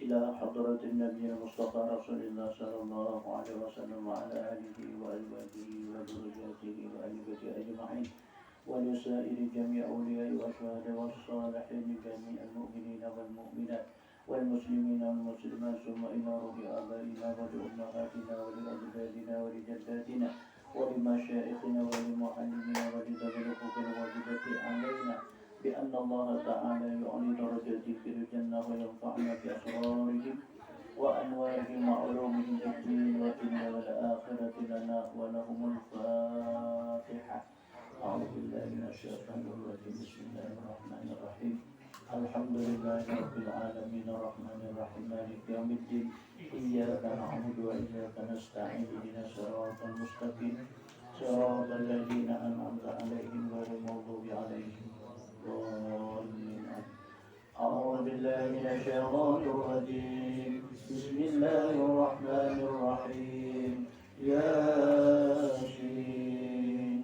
إلى حضرة النبي المصطفى رسول الله صلى الله عليه وسلم وعلى آله وأزواجه وذرياته وآل بيته أجمعين ولسائر جميع أولياء والشهداء والصالحين جميع المؤمنين والمؤمنات والمسلمين والمسلمات ثم إلى روح آبائنا ولأمهاتنا ولأجدادنا ولجداتنا ولمشايخنا ولمعلمين ولذوي الحقوق الواجبة علينا بأن الله تعالى يعلي درجاتهم في الجنة وينفعنا بأسرارهم وأنوارهم وعلومهم في الدين والدنيا والآخرة لنا ولهم الفاتحة. أعوذ بالله من الشيطان الرجيم. بسم الله الرحمن الرحيم. الحمد لله رب العالمين الرحمن الرحيم مالك يوم الدين إياك نعبد وإياك نستعين اهدنا الصراط المستقيم صراط الذين أنعمت عليهم غير المغضوب عليهم ولا الضالين. أعوذ بالله من الشيطان الرجيم. بسم الله الرحمن الرحيم. ياسين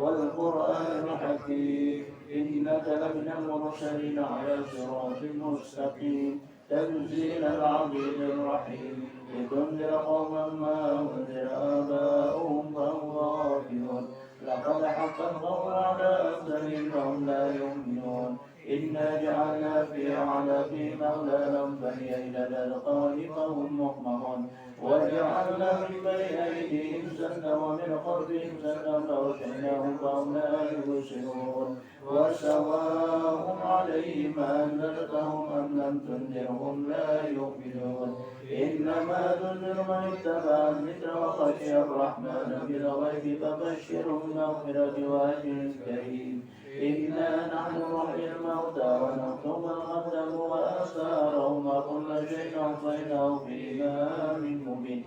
والقرآن الحكيم إنك لمن المرسلين على صراط مستقيم تنزيل العزيز الرحيم لتنذر قوما ما أنذر آباؤهم فهم غافلون لقد حق القول على أكثرهم فهم لا يؤمنون إنا جعلنا في أعناقهم أغلالا فهي إلى الأذقان فهم مقمحون وجعلنا من بين أيديهم سدا ومن خلفهم سدا فأغشيناهم فهم لا يبصرون وسواء عليهم أنذرتهم أم لم تنذرهم لا يؤمنون إنما تنذر من اتبع الذكر وخشي الرحمن بالغيب فبشره بمغفرة وأجر كريم. إنا نحن نحيي الموتى ونكتب ما قدموا وآثارهم وكل شيء أحصيناه في إمام مبين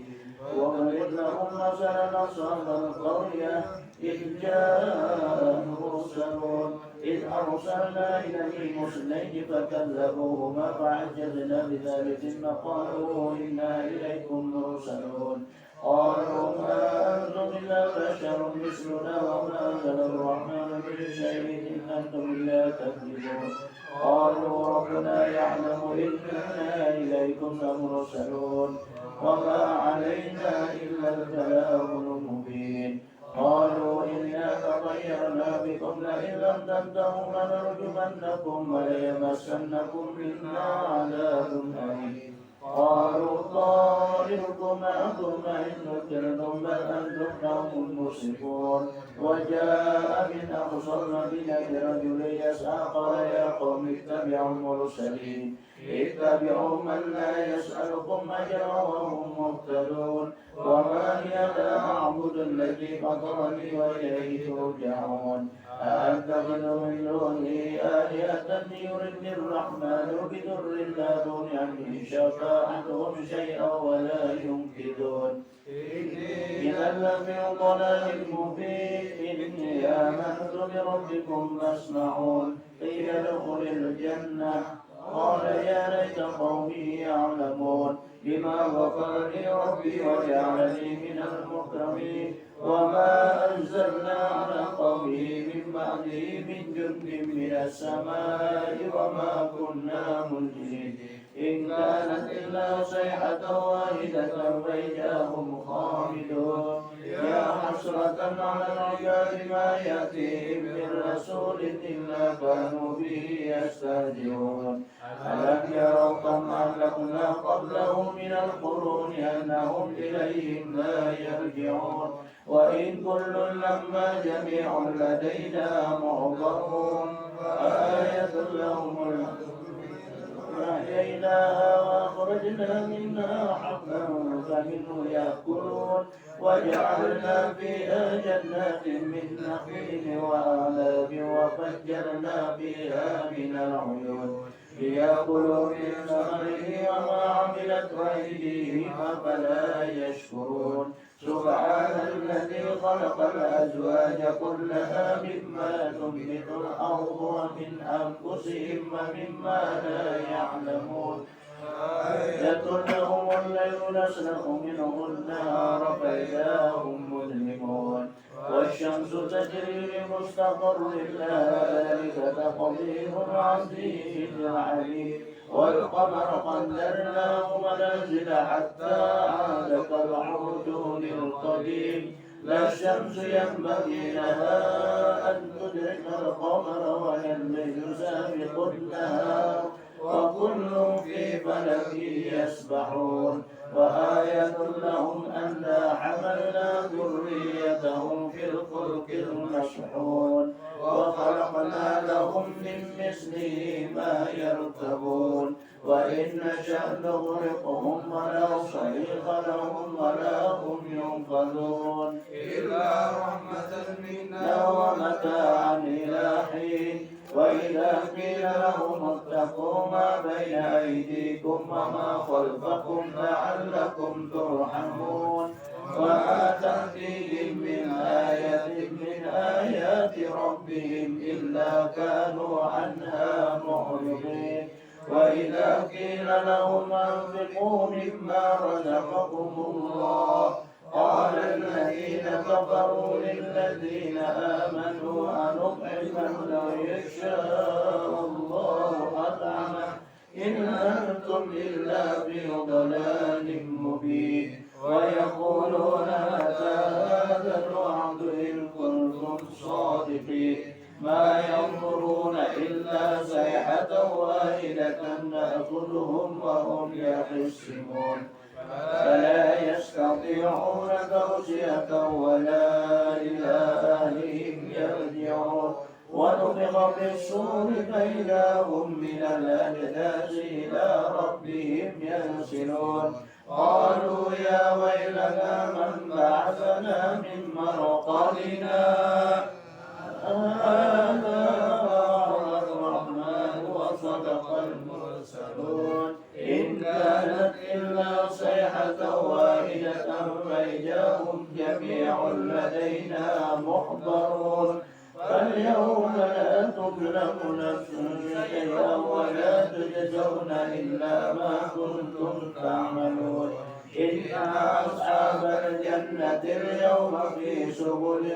واضرب لهم مثلا أصحاب القرية إذ جاء المرسلون إذ أرسلنا إليهم اثنين فكذبوهما فعجزنا بثالث فقالوا إنا إليكم مرسلون قالوا ما أنتم إلا بشر مثلنا وما أنزل الرحمن من شيء إن أنتم إلا تكذبون قالوا ربنا يعلم إنا إليكم لمرسلون وما علينا إلا البلاغ المبين قالوا إنا تطيرنا بكم لئن لم تنتهوا لنرجمنكم وليمسنكم منا عذاب أليم قالوا طائركم معكم إن ذكرتم بل أنتم قوم مسرفون وجاء من أقصى المدينة رجل يسعى قال يا قوم اتبعوا المرسلين اتبعوا من لا يسألكم أجرا وهم مهتدون وما لي لا أعبد الذي فطرني وإليه ترجعون أأتخذ من دونه آلهة يردني الرحمن بضر لا تغني عني شفاعتهم شيئا ولا ينقذون إذا لفي ضلال مبين إني آمنت بربكم فاسمعون قيل ادخل الجنة قال يا ليت قومي يعلمون بما غفر لي ربي وجعلني من المكرمين وما أنزلنا على قومه من بعده من جند من السماء وما كنا منزلين إن كانت إلا صيحة واحدة فإذا هم خامدون يا حسرة على العباد ما يأتيهم من رسول إلا كانوا به يستهزئون ألم يروا كم أهلكنا قبلهم من القرون أنهم إليهم لا يرجعون وإن كل لما جميع لدينا محضرون آية لهم أحييناها وأخرجنا منها حبا فمنه يأكلون وجعلنا فيها جنات من نخيل وأعناب وفجرنا فيها من العيون ليأكلوا من ثمره وما عملت أيديهم أفلا يشكرون سبحان الذي خلق الأزواج كلها مما تنبت الأرض ومن أنفسهم ومما لا يعلمون آية لهم الليل نسلخ منه النهار فإذا هم مظلمون والشمس تجري لمستقر لها ذلك تقدير العزيز العليم والقمر قدرناه منازل حتى عاد كالعرجون القديم لا الشمس ينبغي لها أن تدرك القمر ولا الليل سابق النهار وكل في فلك يسبحون وآية لهم أنا حملنا ذريتهم في الفلك المشحون وخلقنا لهم من مثله ما يركبون وإن نشأ نغرقهم ولا صريخ لهم ولا هم ينقذون إلا رحمة منا ومتاعا إلى حين وإذا قيل لهم اتقوا ما بين أيديكم وما خلفكم لعلكم ترحمون وما تأتيهم من آية من آيات ربهم إلا كانوا عنها معرضين وإذا قيل لهم أنفقوا مما رزقكم الله قال الذين كفروا للذين آمنوا أنطعم من لو يشاء الله أطعمه إن أنتم إلا في ضلال مبين ويقولون متى هذا الوعد إن كنتم صادقين ما ينظرون إلا صيحة واحدة نأخذهم وهم يخصمون فلا يستطيعون توصية ولا إلى أهلهم يرجعون ونفخ في الصور فإذا هم من الأجداث إلى ربهم ينسلون قالوا يا ويلنا من بعثنا من مرقدنا هذا الرحمن وصدق المرسلون إن كانت إلا صيحة واحدة فإذا هم جميع لدينا محضرون فاليوم لا تظلم نفس شيئا ولا تجزون إلا ما كنتم تعملون إن أصحاب الجنة اليوم في سبل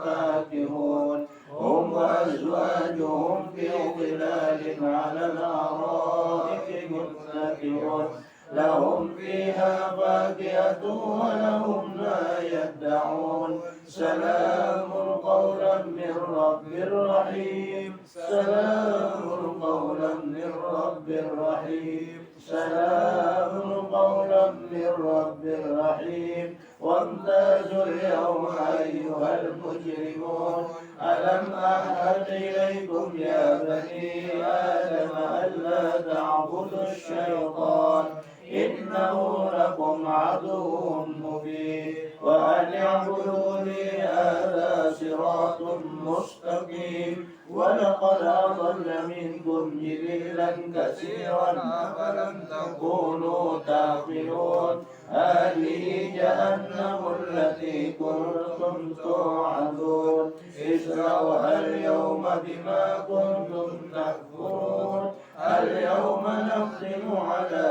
فاكهون هم وأزواجهم في ظلال على الأرائك متكئون لهم فيها فاكهة ولهم ما يدعون سلام قولا من رب رحيم سلام قولا من رب رحيم سلام قولا من رب رحيم وامتازوا اليوم أيها المجرمون ألم أعهد إليكم يا بني آدم ألا تعبدوا الشيطان إنه لكم عدو مبين وأن اعبدوني هذا صراط مستقيم ولقد أضل منكم جبلا كثيرا أفلم تكونوا تعقلون هذه جهنم التي كنتم توعدون اصلوها اليوم بما كنتم تكفرون اليوم نختم على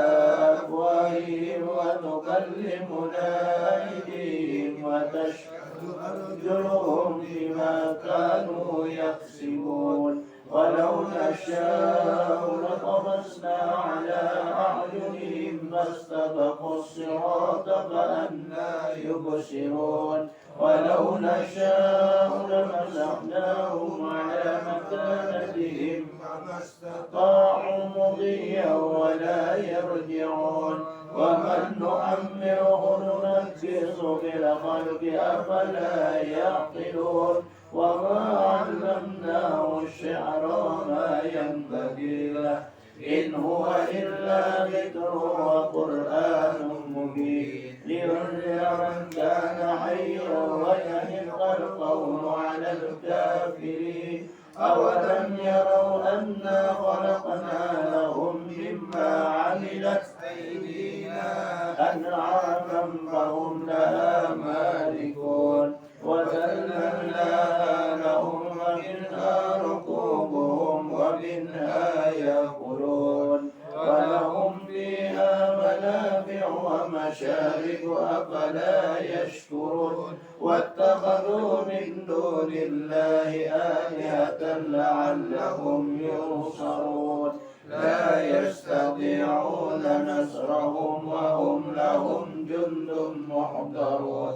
أفواههم وتكلمنا أيديهم وتشهد أرجلهم بما كانوا يكسبون ولو نشاء لطمسنا على أعينهم فاستبقوا الصراط فأنى يبصرون ولو نشاء لمسحناهم على مكانتهم فما استطاعوا مضيا ولا يرجعون ومن نعمره ننكسه في الخلق أفلا يعقلون وما علمناه الشعر وما ينبغي له إن هو إلا ذكر وقرآن مبين لينذر من كان حيا ويحق القول على الكافرين أولم يروا أنا خلقنا لهم مما عملت أيدينا أنعاما فهم لها مالكون وذللناها لهم ومنها ركوبهم ومنها يأكلون ولهم فيها منافع ومشارب أفلا يشكرون واتخذوا من دون الله آلهة لعلهم ينصرون لا يستطيعون ينالون نصرهم وهم لهم جند محضرون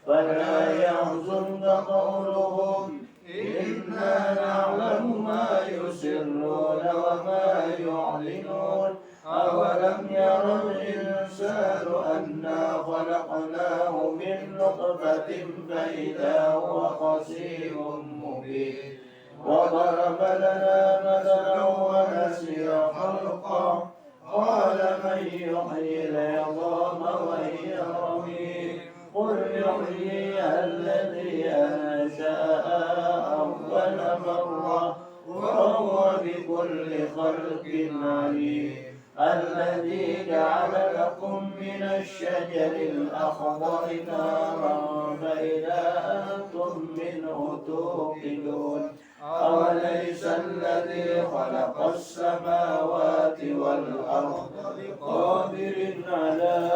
فلا يحزنك قولهم إنا نعلم ما يسرون وما يعلنون أولم ير الإنسان أنا خلقناه من نطفة فإذا هو خصيم مبين وضرب لنا مثلا ونسي خلقه قال من يحيي العظام وهي رميم قل يحييها الذي أنشأها أول مرة وهو بكل خلق عليم الذي جعل لكم من الشجر الأخضر نارا فإذا أنتم منه توقدون أوليس الذي خلق السماوات والأرض بقادر على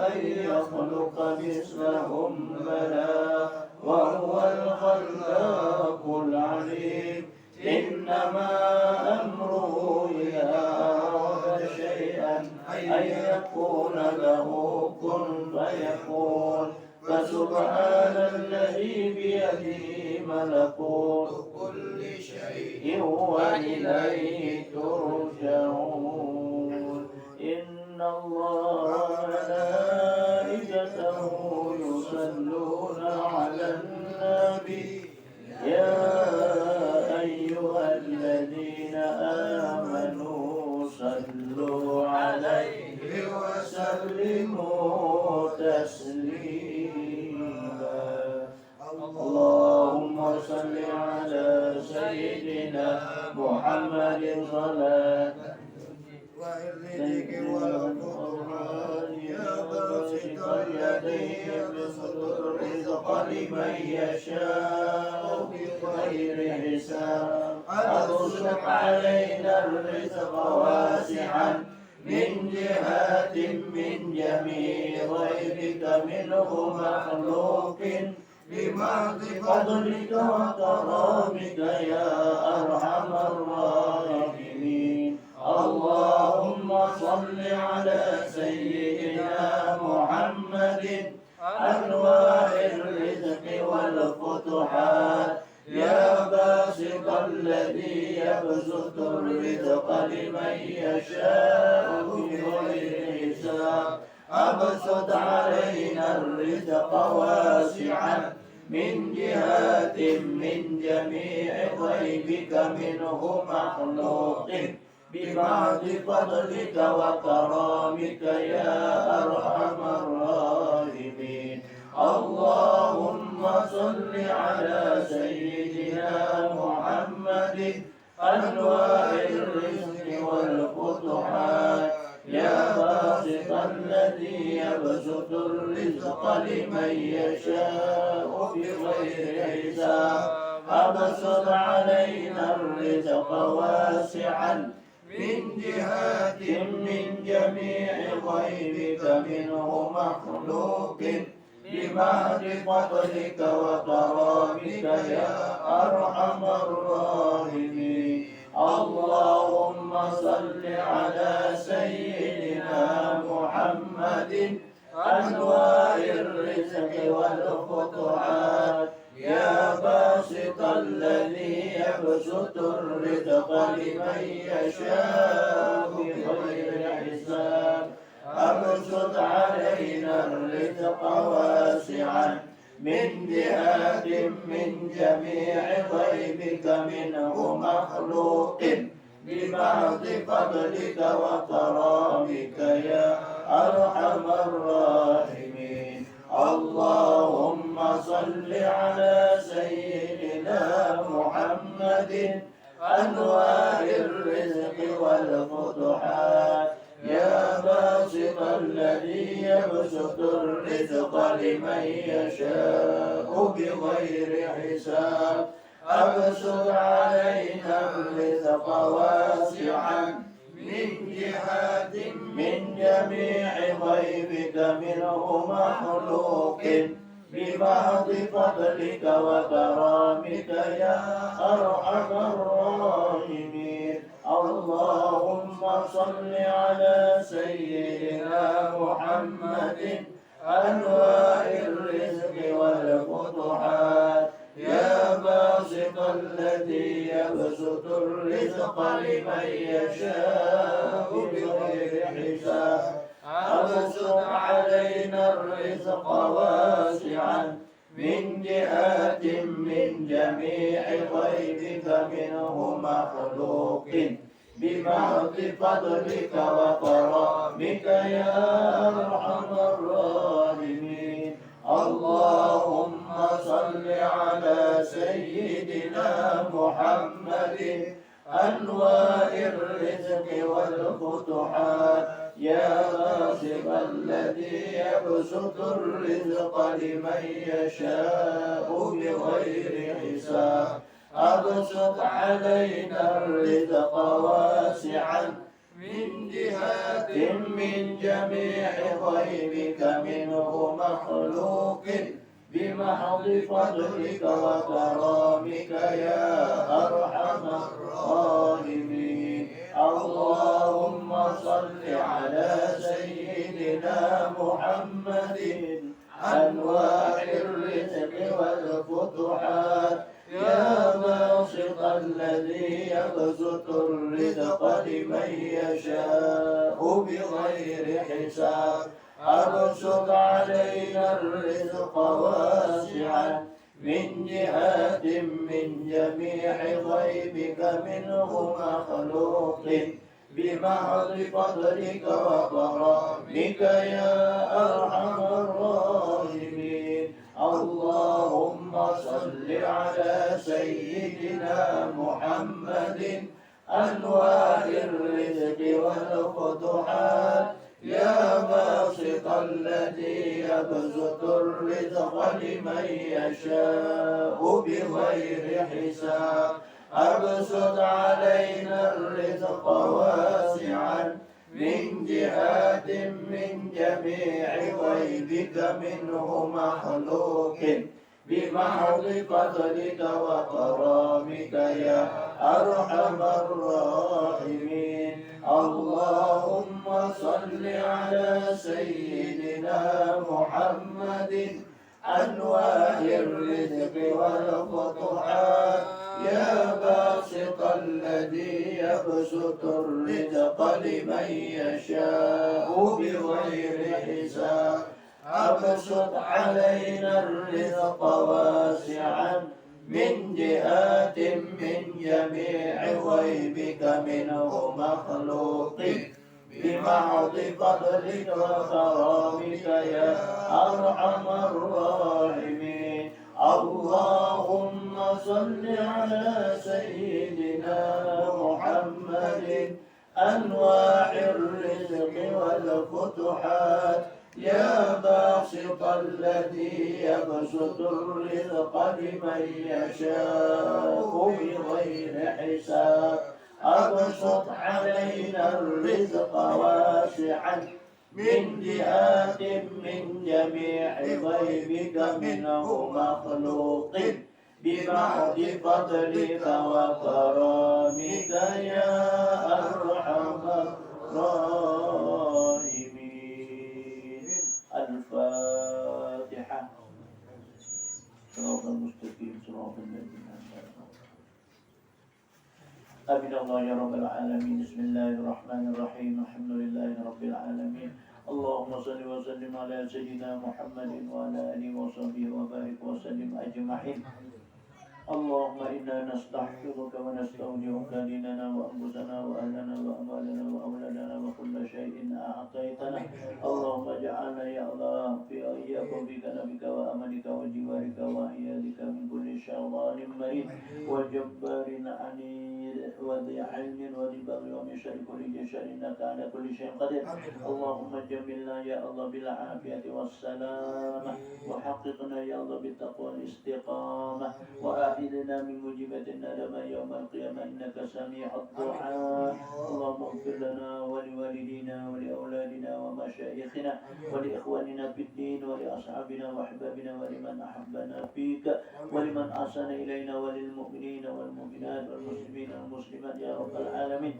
أن يخلق مثلهم بلى وهو الخلاق العليم إنما أمره إذا أراد شيئا أن يكون له كن فيكون فسبحان الذي بيده ملكوت كل شيء وإليه ترجعون إن الله وملائكته يصلون على النبي يا أيها الذين آمنوا صلوا عليه وسلموا تسليما اللهم صل على سيدنا محمد صلاة وإرضك والقرآن يا باسط اليدين بسط الرزق لمن يشاء بغير حساب أبسط علينا الرزق واسعا من جهات من جميع غيرك منه مخلوق بمحض فضلك وكرامك يا أرحم الراحمين اللهم صل على سيدنا محمد أنواع الرزق والفتوحات يا باسط الذي يبسط الرزق لمن يشاء بغير حساب أبسط علينا الرزق واسعا من جهات من جميع غيبك منه مخلوق ببعض فضلك وكرامك يا أرحم الراحمين اللهم صل على سيدنا محمد أنواع الرزق والفتوحات يا باسط الذي يبسط الرزق لمن يشاء بغير حساب أبسط علينا الرزق واسعا من جهات من جميع غيبك منه مخلوق بمحض فضلك وكرامك يا أرحم الراحمين اللهم صل على سيدنا محمد أنواع الرزق والفتوحات يا باسط الذي يبسط الرزق لمن يشاء بغير حساب أبسط علينا الرزق واسعا من جهات من جميع غيبك منه مخلوق بمحض فضلك وكرامك يا أرحم الراحمين اللهم صل على سيدنا محمد أنواع الرزق والفتوحات يا باسط الذي يبسط الرزق لمن يشاء بغير حساب أبسط علينا الرزق واسعا من جهات من جميع غيبك منه مخلوق بمحض فضلك وكرامك يا أرحم الراحمين اللهم صل على سيدنا محمد أنواع الرزق والفتوحات يا باسط الذي يبسط الرزق لمن يشاء بغير حساب أبسط علينا الرزق واسعا من جهات من جميع غيبك منه مخلوق بمحض فضلك وكرامك يا أرحم الراحمين اللهم صل على سيدنا محمد أنواع الرزق والفتوحات يا باسط الذي يبسط الرزق لمن يشاء بغير حساب أبسط علينا الرزق واسعا من جهات من جميع غيبك منه مخلوق بمحض فضلك وكرامك يا أرحم الراحمين اللهم صل على سيدنا محمد أنواع الرزق والفتوحات يا باسط الذي يبسط الرزق لمن يشاء بغير حساب أبسط علينا الرزق واسعا من جهات من جميع غيبك منه مخلوق بمحض فضلك وكرامك يا أرحم الراحمين اللهم صل على سيدنا محمد أنواع الرزق والفتوحات يا باسط الذي يبسط الرزق لمن يشاء بغير حساب أبسط علينا الرزق واسعا من جهات من جميع غيبك منه مخلوق بمحض فضلك وكرامك يا أرحم الراحمين اللهم صل على سيدنا محمد أنواع الرزق والفتوحات يا باسط الذي يبسط الرزق لمن يشاء بغير حساب أبسط علينا الرزق واسعا من جهات من جميع غيبك منه مخلوق بمحض فضلك وكرامك يا أرحم الراحمين اللهم صل على سيدنا محمد أنواع الرزق والفتوحات يا باسط الذي يبسط الرزق لمن يشاء بغير حساب أبسط علينا الرزق واسعا من جهات من جميع غيبك منه مخلوق بمحض فضلك وكرامك يا أرحم الراحمين الفاتحة صراط المستقيم صراط الذين آمين الله يا رب العالمين بسم الله الرحمن الرحيم الحمد لله رب العالمين اللهم صل وسلم على سيدنا محمد وعلى آله وصحبه وبارك وسلم أجمعين اللهم إنا نستحفظك ونستودعك ديننا وأنفسنا وأهلنا وأموالنا وأولادنا وكل شيء أعطيتنا اللهم اجعلنا يا الله إياكم في كنفك وأمنك وجوارك وعيادك من كل شيطان مريض وجبار عنيد وذي علم وذي بغي ومن شر كل شر إنك على كل شيء قدير اللهم جملنا يا الله بالعافية والسلامة وحققنا يا الله بالتقوى والاستقامة وأعذنا من موجبات الندم يوم القيامة إنك سميع الدعاء اللهم اغفر لنا ولوالدينا ولأولادنا وما ومشايخنا ولإخواننا في الدين ولأصحابنا وأحبابنا ولمن أحبنا فيك ولمن أحسن إلينا وللمؤمنين والمؤمنات والمسلمين والمسلمات يا رب العالمين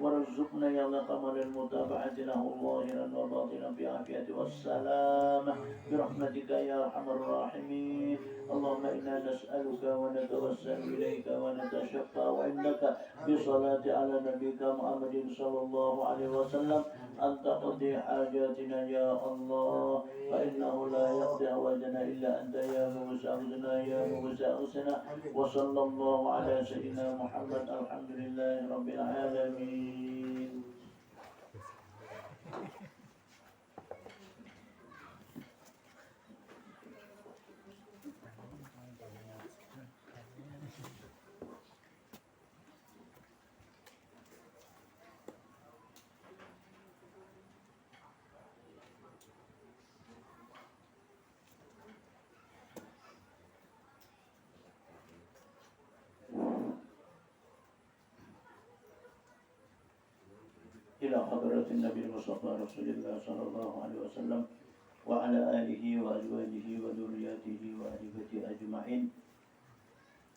وارزقنا يا الله كمال المتابعة له ظاهرا وباطنا بعافية والسلامة برحمتك يا أرحم الراحمين اللهم إنا نسألك ونتوسل إليك ونتشفع عندك بصلاة على نبيك محمد صلى الله عليه وسلم أن تقضي حاجاتنا يا الله فإنه لا يقضي حوائجنا إلا أنت يا مغسلنا يا مغسلنا وصلى الله على سيدنا محمد الحمد لله رب العالمين. إلى حضرة النبي المصطفى رسول الله صلى الله عليه وسلم وعلى آله وأزواجه وذرياته وأهل بيته أجمعين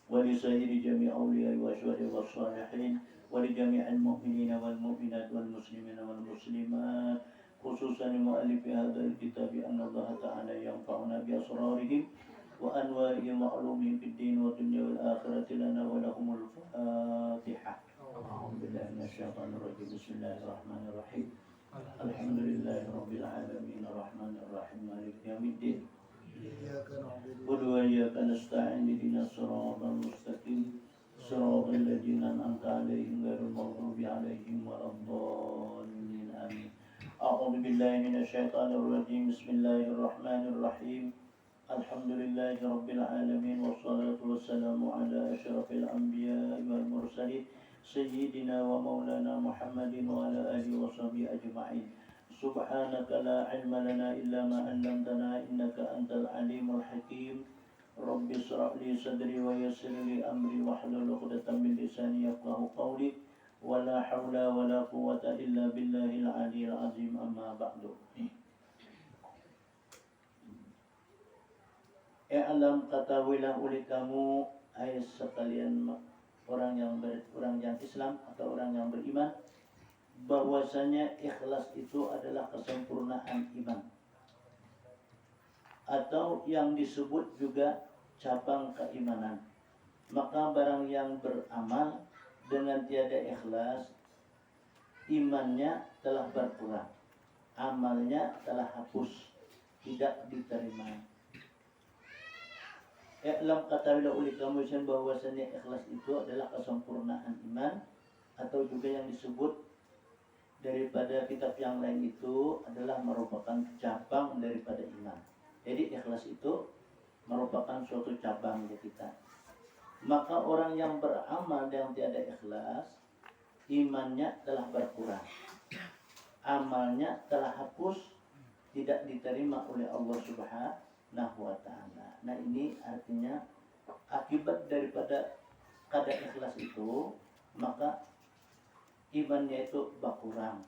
ولسائر جميع أولياء والشهداء والصالحين ولجميع المؤمنين والمؤمنات والمسلمين والمسلمات خصوصا مؤلف هذا الكتاب أن الله تعالى ينفعنا بأسرارهم وأنوارهم وعلومهم في الدين والدنيا والآخرة لنا ولهم الفاتحة. أعوذ بالله من الشيطان الرجيم بسم الله الرحمن الرحيم الحمد لله رب العالمين الرحمن الرحيم مالك يوم الدين قل وإياك نستعين اهدنا الصراط المستقيم صراط الذين أنعمت عليهم غير المغضوب عليهم ولا الضالين آمين. أعوذ بالله من الشيطان الرجيم بسم الله الرحمن الرحيم الحمد لله رب العالمين والصلاة والسلام على أشرف الأنبياء والمرسلين سيدنا ومولانا محمد وعلى آله وصحبه أجمعين. سبحانك لا علم لنا إلا ما علمتنا إنك أنت العليم الحكيم. رب اشرح لي صدري ويسر لي أمري واحلل عقدة من لساني يفقهوا قولي ولا حول ولا قوة إلا بالله العلي العظيم أما بعد. I'lam ketahuilah oleh kamu hai sekalian orang yang Islam atau orang yang beriman bahwasanya ikhlas itu adalah kesempurnaan iman atau yang disebut juga cabang keimanan. Maka barang yang beramal dengan tiada ikhlas imannya telah berkurang, amalnya telah hapus, tidak diterima. I'lam katakanlah oleh kamu bahwasanya ikhlas itu adalah kesempurnaan iman atau juga yang disebut daripada kitab yang lain itu adalah merupakan cabang daripada iman. Jadi ikhlas itu merupakan suatu cabang dari kita. Maka orang yang beramal yang tiada ikhlas imannya telah berkurang, amalnya telah hapus, tidak diterima oleh Allah Subhanahu wa ta'ala. Nah ini artinya akibat daripada kada ikhlas itu maka imannya itu berkurang,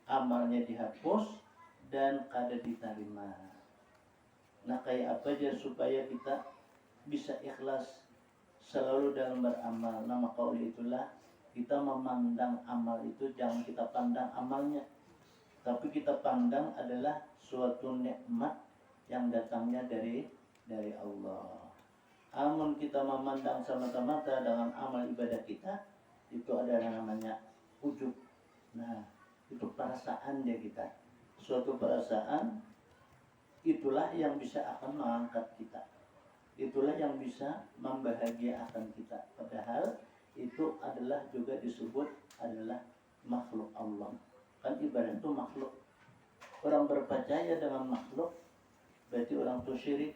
amalnya dihapus dan kada diterima. Nah kayak apa aja supaya kita bisa ikhlas selalu dalam beramal. Nah maka oleh itulah kita memandang amal itu jangan kita pandang amalnya, tapi kita pandang adalah suatu nikmat yang datangnya dari Allah. Amun kita memandang semata-mata dengan amal ibadah kita, itu adalah namanya ujub. Nah, itu perasaan dia kita. Suatu perasaan itulah yang bisa akan mengangkat kita. Itulah yang bisa membahagiakan kita. Padahal itu adalah juga disebut adalah makhluk Allah. Kan ibadah itu makhluk. Orang berpercaya dengan makhluk berarti orang itu syirik.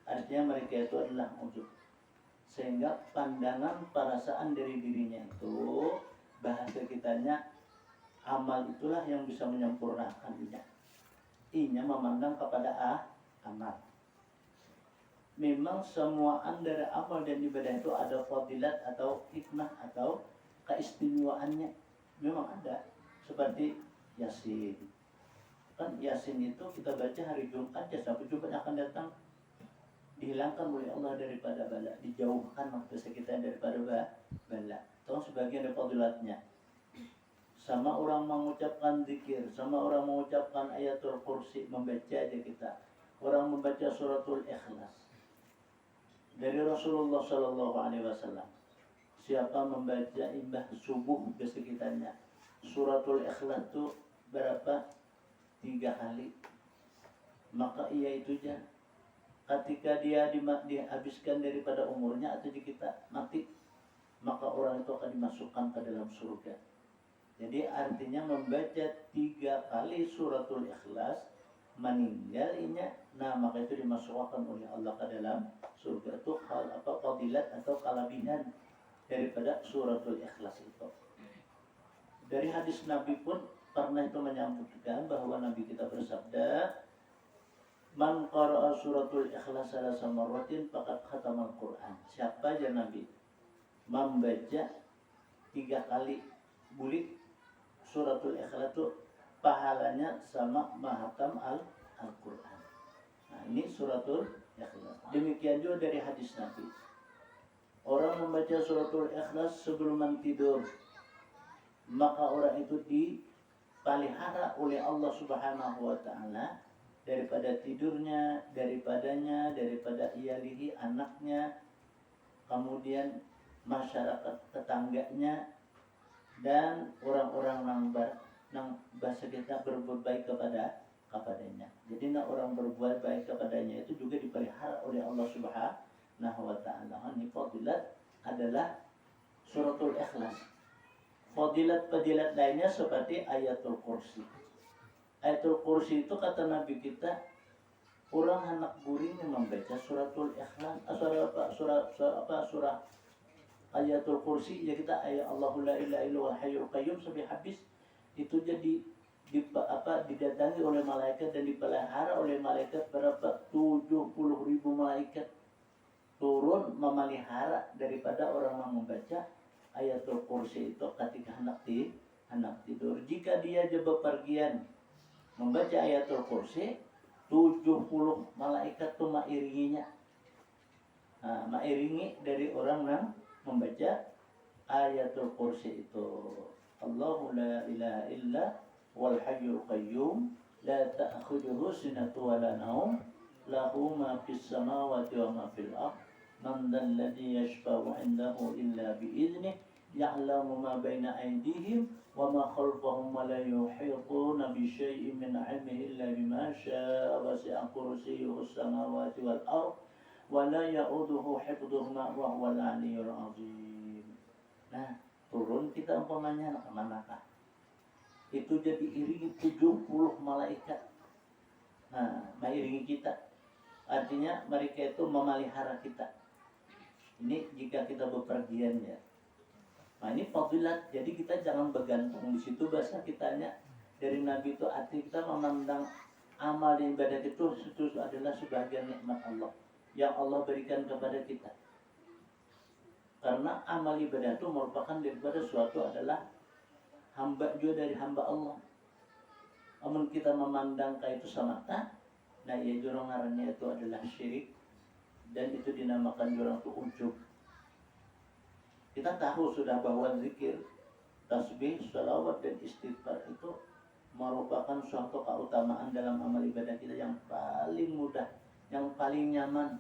Artinya mereka itu adalah ujub. Sehingga pandangan perasaan dari dirinya itu, bahasa kitanya amal itulah yang bisa menyempurnakan dia. Inya memandang kepada amal. Memang semua antara amal dan ibadah itu ada fadilat atau hikmah atau keistimewaannya. Memang ada. Seperti Yasin. Kan Yasin itu kita baca hari Jumat ya, sampai Jumat akan datang, dihilangkan oleh Allah daripada bala, dijauhkan manusia kita daripada bala. Tahu sebagian dari fadilatnya. Sama orang mengucapkan zikir, sama orang mengucapkan ayatul kursi, membaca aja kita. Orang membaca suratul ikhlas. Dari Rasulullah Shallallahu Alaihi Wasallam, siapa membaca imbah subuh di sekitarnya, suratul ikhlas itu berapa? 3 kali. Maka ia itu aja. Ketika dia dihabiskan daripada umurnya atau di kita mati, maka orang itu akan dimasukkan ke dalam surga. Jadi artinya membaca 3 kali suratul ikhlas, meninggalnya, nah maka itu dimasukkan oleh Allah ke dalam surga. Itu fadilat atau kelebihan daripada suratul ikhlas itu. Dari hadis Nabi pun pernah itu menyebutkan bahwa Nabi kita bersabda, man qara'a suratul ikhlas salasa marratin faqad khatamal Qur'an. Siapa aja Nabi membaca 3 kali bulik suratul ikhlas itu pahalanya sama mahatam Al-Quran. Nah ini suratul ikhlas. Demikian juga dari hadis Nabi, orang membaca suratul ikhlas sebelum tidur, maka orang itu dipelihara oleh Allah Subhanahu wa Ta'ala daripada tidurnya, daripada iyalihi, anaknya, kemudian masyarakat tetangganya, dan orang-orang nang bahasa kita berbuat baik kepadanya. Jadi orang berbuat baik kepadanya itu juga dipelihara oleh Allah Subhanahu wa Ta'ala. Ini fadilat adalah suratul ikhlas. Fadilat lainnya seperti ayatul kursi. Ayatul kursi itu kata Nabi kita, orang anak guring yang membaca suratul ikhlas, surah ayatul kursi, ya kita ayat Allahu la ilaha illallah hayyul qayyum sampai habis, itu jadi didatangi oleh malaikat dan dipelihara oleh malaikat berapa? 70.000 malaikat turun memelihara daripada orang yang membaca ayatul kursi itu ketika hendak tidur. Jika dia bepergian membaca ayatul kursi, 70 malaikat itu mengiringinya. Nah, mengiringi dari orang yang membaca ayatul kursi itu. Allahu la ilaha illa wal hayyul qayyum la ta'khudhuhu sinatun wa la nawm lahu ma fis samawati wa ma fil ardh man dhal ladzi yashfa'u 'indahu illa bi idzni ya'lamu ma baina aydihim wa ma khalfahum wa la yuhituna bi syai'in min 'ilmihi illa bima syaa wasi'a kursiyyuhu as-samawati wal ardh wa la ya'uduhu hifdhuhuma wa huwal 'aliyyul 'azim. Nah, turun kita umpamanya manakah? Itu jadi iringi 70 malaikat. Nah, mengiringi kita. Artinya mereka itu memelihara kita. Ini jika kita bepergian ya. Nah, ini fadilat. Jadi kita jangan bergantung di situ. Bahasa kitanya dari Nabi itu arti kita memandang amal dan ibadah itu adalah sebagian nikmat Allah yang Allah berikan kepada kita. Karena amal ibadah itu merupakan daripada suatu adalah hamba juga dari hamba Allah. Namun kita memandang kayak itu semata, nah ya jurang ngarannya itu adalah syirik, dan itu dinamakan jurang itu ujub. Kita tahu sudah bahwa zikir, tasbih, sholawat dan istighfar itu merupakan suatu keutamaan dalam amal ibadah kita yang paling mudah, yang paling nyaman.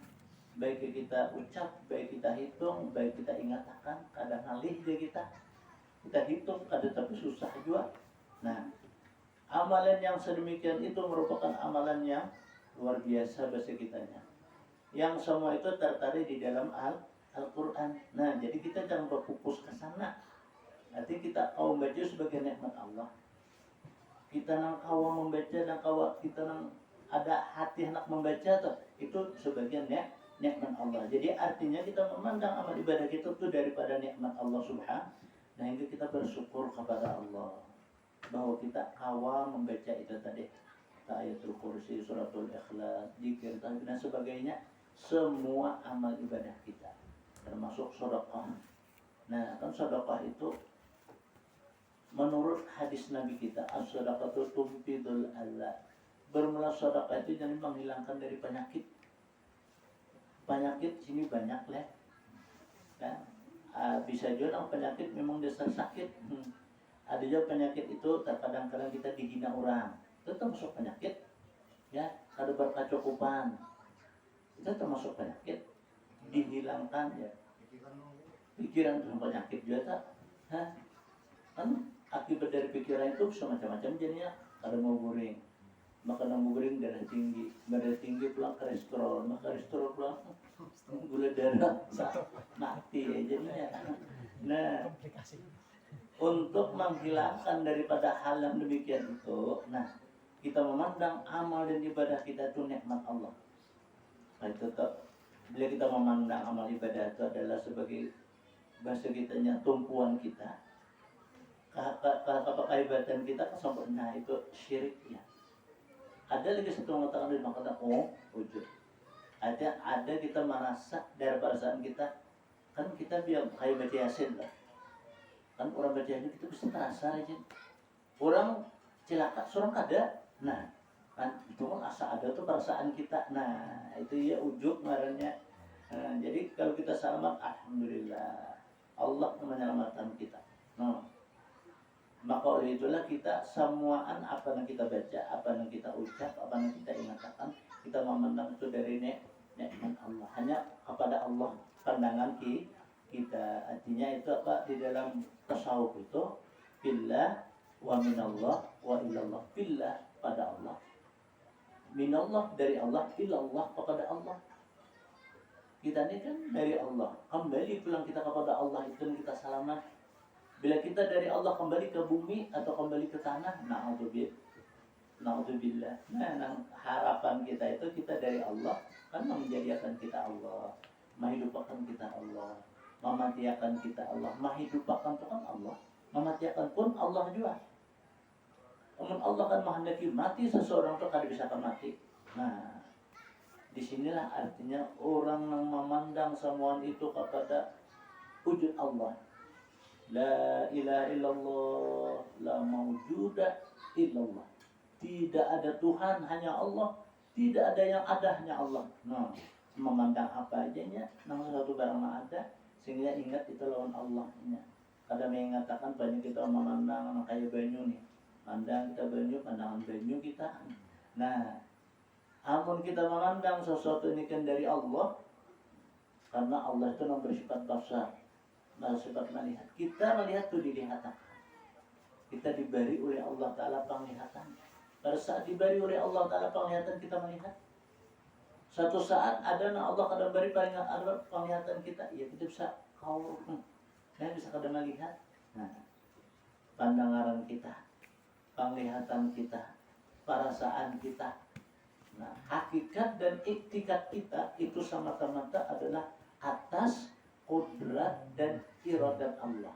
Baik kita ucap, baik kita hitung, baik kita ingatkan, kadang alih dia kita hitung, kadang tapi susah juga. Nah, amalan yang sedemikian itu merupakan amalan yang luar biasa bahasa kitanya, yang semua itu tertarik di dalam Al-Quran. Nah, jadi kita jangan berfokus ke sana. Nanti kita kau membaca sebagai nikmat Allah. Kita nang kawa membaca dan kawa kita nang ada hati hendak membaca tuh, itu sebagian nikmat Allah. Jadi artinya kita memandang amal ibadah kita itu daripada nikmat Allah Subhanahu. Nah, ini kita bersyukur kepada Allah bahwa kita kawa membaca itu tadi, ayatul kursi, suratul ikhlas, zikir dan sebagainya, semua amal ibadah kita termasuk sedekah. Nah, kan sedekah itu menurut hadis Nabi kita, as-sadaqatu tumpidul adza. Bermula sedekah itu jadi menghilangkan dari penyakit. Penyakit sini banyak lah. Kan? Bisa juga penyakit memang dasar sakit. Ada juga penyakit itu terkadang-kadang kita dihina orang. Itu termasuk penyakit. Ya, ada berkecukupan. Itu termasuk penyakit. Dihilangkan ya. Pikiran itu penyakit juga tak. Kan akibat dari pikiran itu bisa macam-macam jadinya. Ada mau goreng, makanan mau goreng darah tinggi pulang kolesterol, kolesterol pulang gula darah mati ya jadinya. Nah, untuk menghilangkan daripada hal yang demikian itu, nah kita memandang amal dan ibadah kita itu nikmat Allah. Nah itu tetap bila kita memandang amal ibadah itu adalah sebagai bahasa kitanya tumpuan kita. Kehebatan kita kesempurnaan itu syirik ya. Ada lagi satu mengatakan dari makanan wujud. Ada kita merasa dari perasaan kita kan kita biar kayak baca yasin lah. Kan orang baca yasin kita bisa terasa aja. Orang celaka seorang kada. Nah kan itu kan asa ada tuh perasaan kita. Nah itu ya ujub ngarannya. Nah, jadi kalau kita selamat alhamdulillah Allah menyelamatkan kita. Nah, maka oleh itulah kita semuaan apa yang kita baca, apa yang kita ucap, apa yang kita ingatkan, kita memandang itu dari nikmat Allah. Hanya kepada Allah pandangan kita. Artinya itu apa di dalam tasawuf itu billah wa minallah wa ilallah. Billah pada Allah, minallah dari Allah, ilallah kepada Allah. Kita ini kan dari Allah, kembali pulang kita kepada Allah itu kita selamat. Bila kita dari Allah kembali ke bumi atau kembali ke tanah, na'udzubillah. Nah, harapan kita itu kita dari Allah, kan menjadikan kita Allah, menghidupkan kita Allah, mematikan kita Allah, menghidupkan itu kan Allah, mematikan pun Allah juga. Namun Allah kan menghendaki mati seseorang itu kada bisa mati. Nah, disinilah artinya orang yang memandang semuanya itu kepada wujud Allah. La ilaha illallah, la mawjuda illallah. Tidak ada Tuhan, hanya Allah. Tidak ada yang ada, hanya Allah. Nah, memandang apa adanya, nama satu barang ada, sehingga ingat itu lawan Allah. Kadang mengatakan banyak kita memandang kayak banyu nih. Pandang kita banyu, pandangan banyu kita. Nah, amun kita memandang sesuatu ini kan dari Allah, karena Allah itu yang bersifat basar. Sebab melihat, kita melihat itu dilihatkan. Kita diberi oleh Allah Ta'ala penglihatan. Pada saat diberi oleh Allah Ta'ala penglihatan kita melihat. Suatu saat ada yang Allah kadang beri penglihatan kita, ya kita bisa bisa kadang melihat. Nah, pandangan kita, penglihatan kita, perasaan kita. Nah, hakikat dan iktikat kita itu semata-mata adalah atas kudrat dan iradat Allah,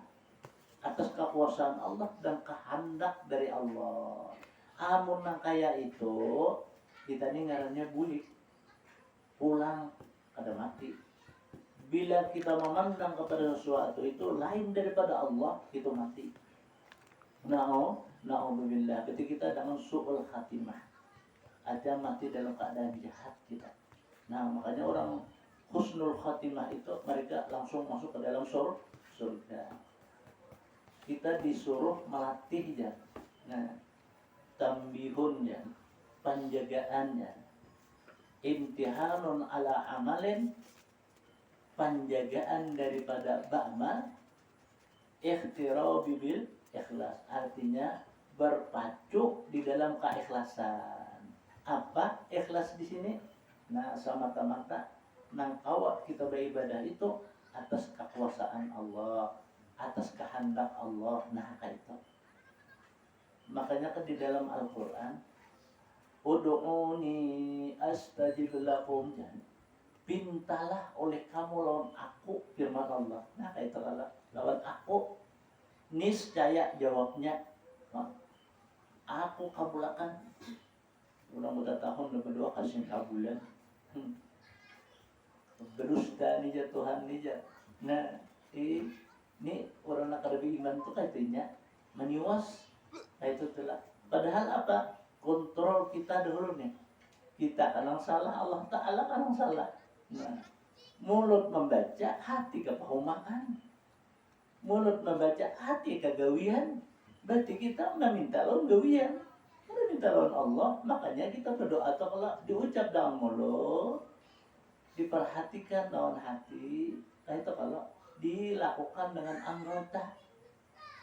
atas kekuasaan Allah dan kehendak dari Allah. Amun nang kaya itu kita ini ngarannya bulik, pulang kada mati. Bila kita memandang kepada sesuatu itu lain daripada Allah, itu mati. Na'udzubillah. Ketika kita dengan su'ul khatimah, ada mati dalam keadaan jahat kita. Nah, makanya orang husnul khatimah itu mereka langsung masuk ke dalam surga. Kita disuruh melatih ya. Nah, tambihunnya, penjagaannya, imtihanun ala amalin, penjagaan daripada ba'mal, ikhtirabi bil ikhlas, artinya berpacu di dalam keikhlasan. Apa ikhlas di sini? Nah, semata-mata nang awak kita beribadah itu atas kekuasaan Allah, atas kehendak Allah. Nah, kayak itu. Makanya kan di dalam Al-Qur'an, ud'uni astajib lakum, pintalah oleh kamu lawan aku, firman Allah. Nah, kayak itu lawan aku, niscaya jawabnya aku kabulakan. Mudah-mudahan tahun berdoa kasih kabulan. Berusta nih Tuhan nih. Nah, ini orang nak lebih iman tuh katanya meniwas. Itu telah. Padahal apa? kontrol kita dulu nih. Kita kadang salah, Allah Ta'ala kadang salah. Nah, mulut membaca, hati kepahumaan. Mulut membaca, hati kegawian. Berarti kita meminta lawan gawian. Kita minta lawan Allah, makanya kita berdoa atau kalau diucap dalam mulut, diperhatikan lawan hati. Nah itu kalau dilakukan dengan anggota,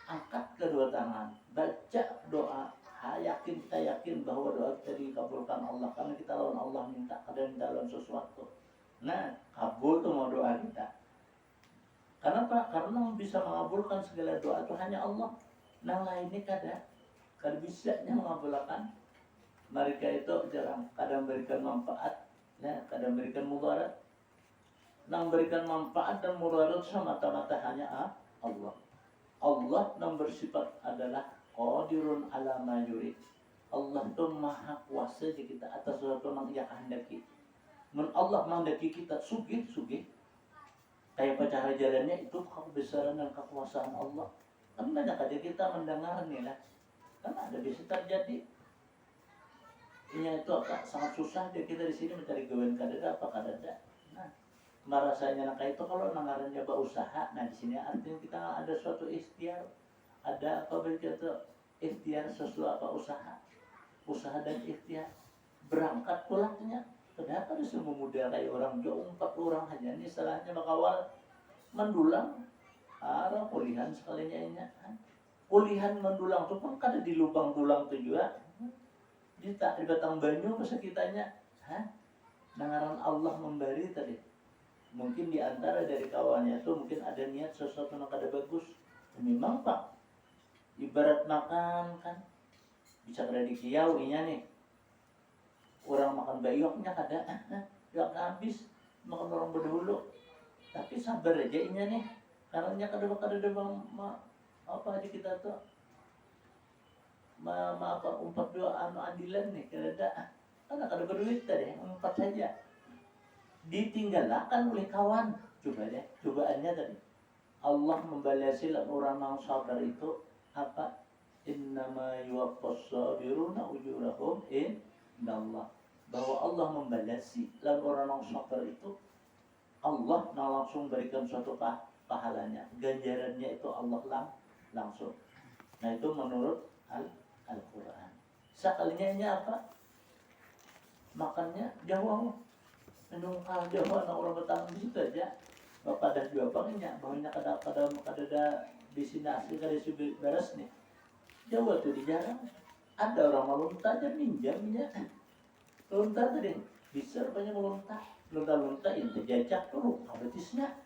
angkat kedua tangan, baca doa. Kita yakin bahwa doa kita dikabulkan Allah karena kita lawan Allah minta, kadang minta lawan sesuatu. Nah, kabul tuh mau doa kita. Karena apa? Karena bisa mengabulkan segala doa itu hanya Allah. Nah lainnya kada bisanya mengabulkan. Mereka itu jarang, kadang memberikan manfaat, ya, kadang memberikan mudarat. Yang memberikan manfaat dan mudarat semata-mata hanya Allah. Allah yang bersifat adalah qadirun ala ma yurid. Allah itu maha kuasa di kita atas sesuatu yang ia kehendaki. Allah menghendaki kita sugih. Kayak apa cara jalannya itu kebesaran dan kekuasaan Allah. Kan banyak aja kita mendengar nih lah. Kan ada bisa terjadi. Ini itu sangat susah dia kita di sini mencari gawean kadada apa kadada. Nah, merasanya kayak itu kalau nangarannya berusaha. Nah di sini artinya kita ada suatu ikhtiar, ada apa begitu ikhtiar sesuatu apa usaha dan ikhtiar. Berangkat pulangnya. Ternyata ada semua muda kayak orang jauh 4 orang hanya ini salahnya bakawal mendulang arah pulihan sekalinya ini pulihan mendulang tuh pun kada di lubang tulang tuh juga di batang banyu masa kitanya nangaran Allah memberi tadi mungkin di antara dari kawannya tuh mungkin ada niat sesuatu yang kada bagus memang pak ibarat makan kan bisa kada dikiau inya nih orang makan bayoknya kada gak habis makan orang berdahulu tapi sabar aja inya nih karena kada apa aja kita tuh apa umpat dua adilan nih kada karena kada berduit tadi umpat saja ditinggalkan oleh kawan coba deh cobaannya tadi Allah membalasi orang yang sabar itu apa innama yuwaffas sabiruna ujurahum Allah bahwa Allah membalasi lalu orang yang sabar itu Allah langsung berikan suatu pahalanya ganjarannya itu Allah langsung. Nah itu menurut Al-Quran. Sekalinya ini apa? Makannya Jawa, menungkal Jawa, nah orang Betawi di situ aja. Bapak dah dua bangnya, bahwanya kada destinasi kada beres nih. Jawa tuh dijarang. Ada orang melunta aja minjamnya. Lunta tadi bisa banyak melunta yang terjajak dulu kabetisnya.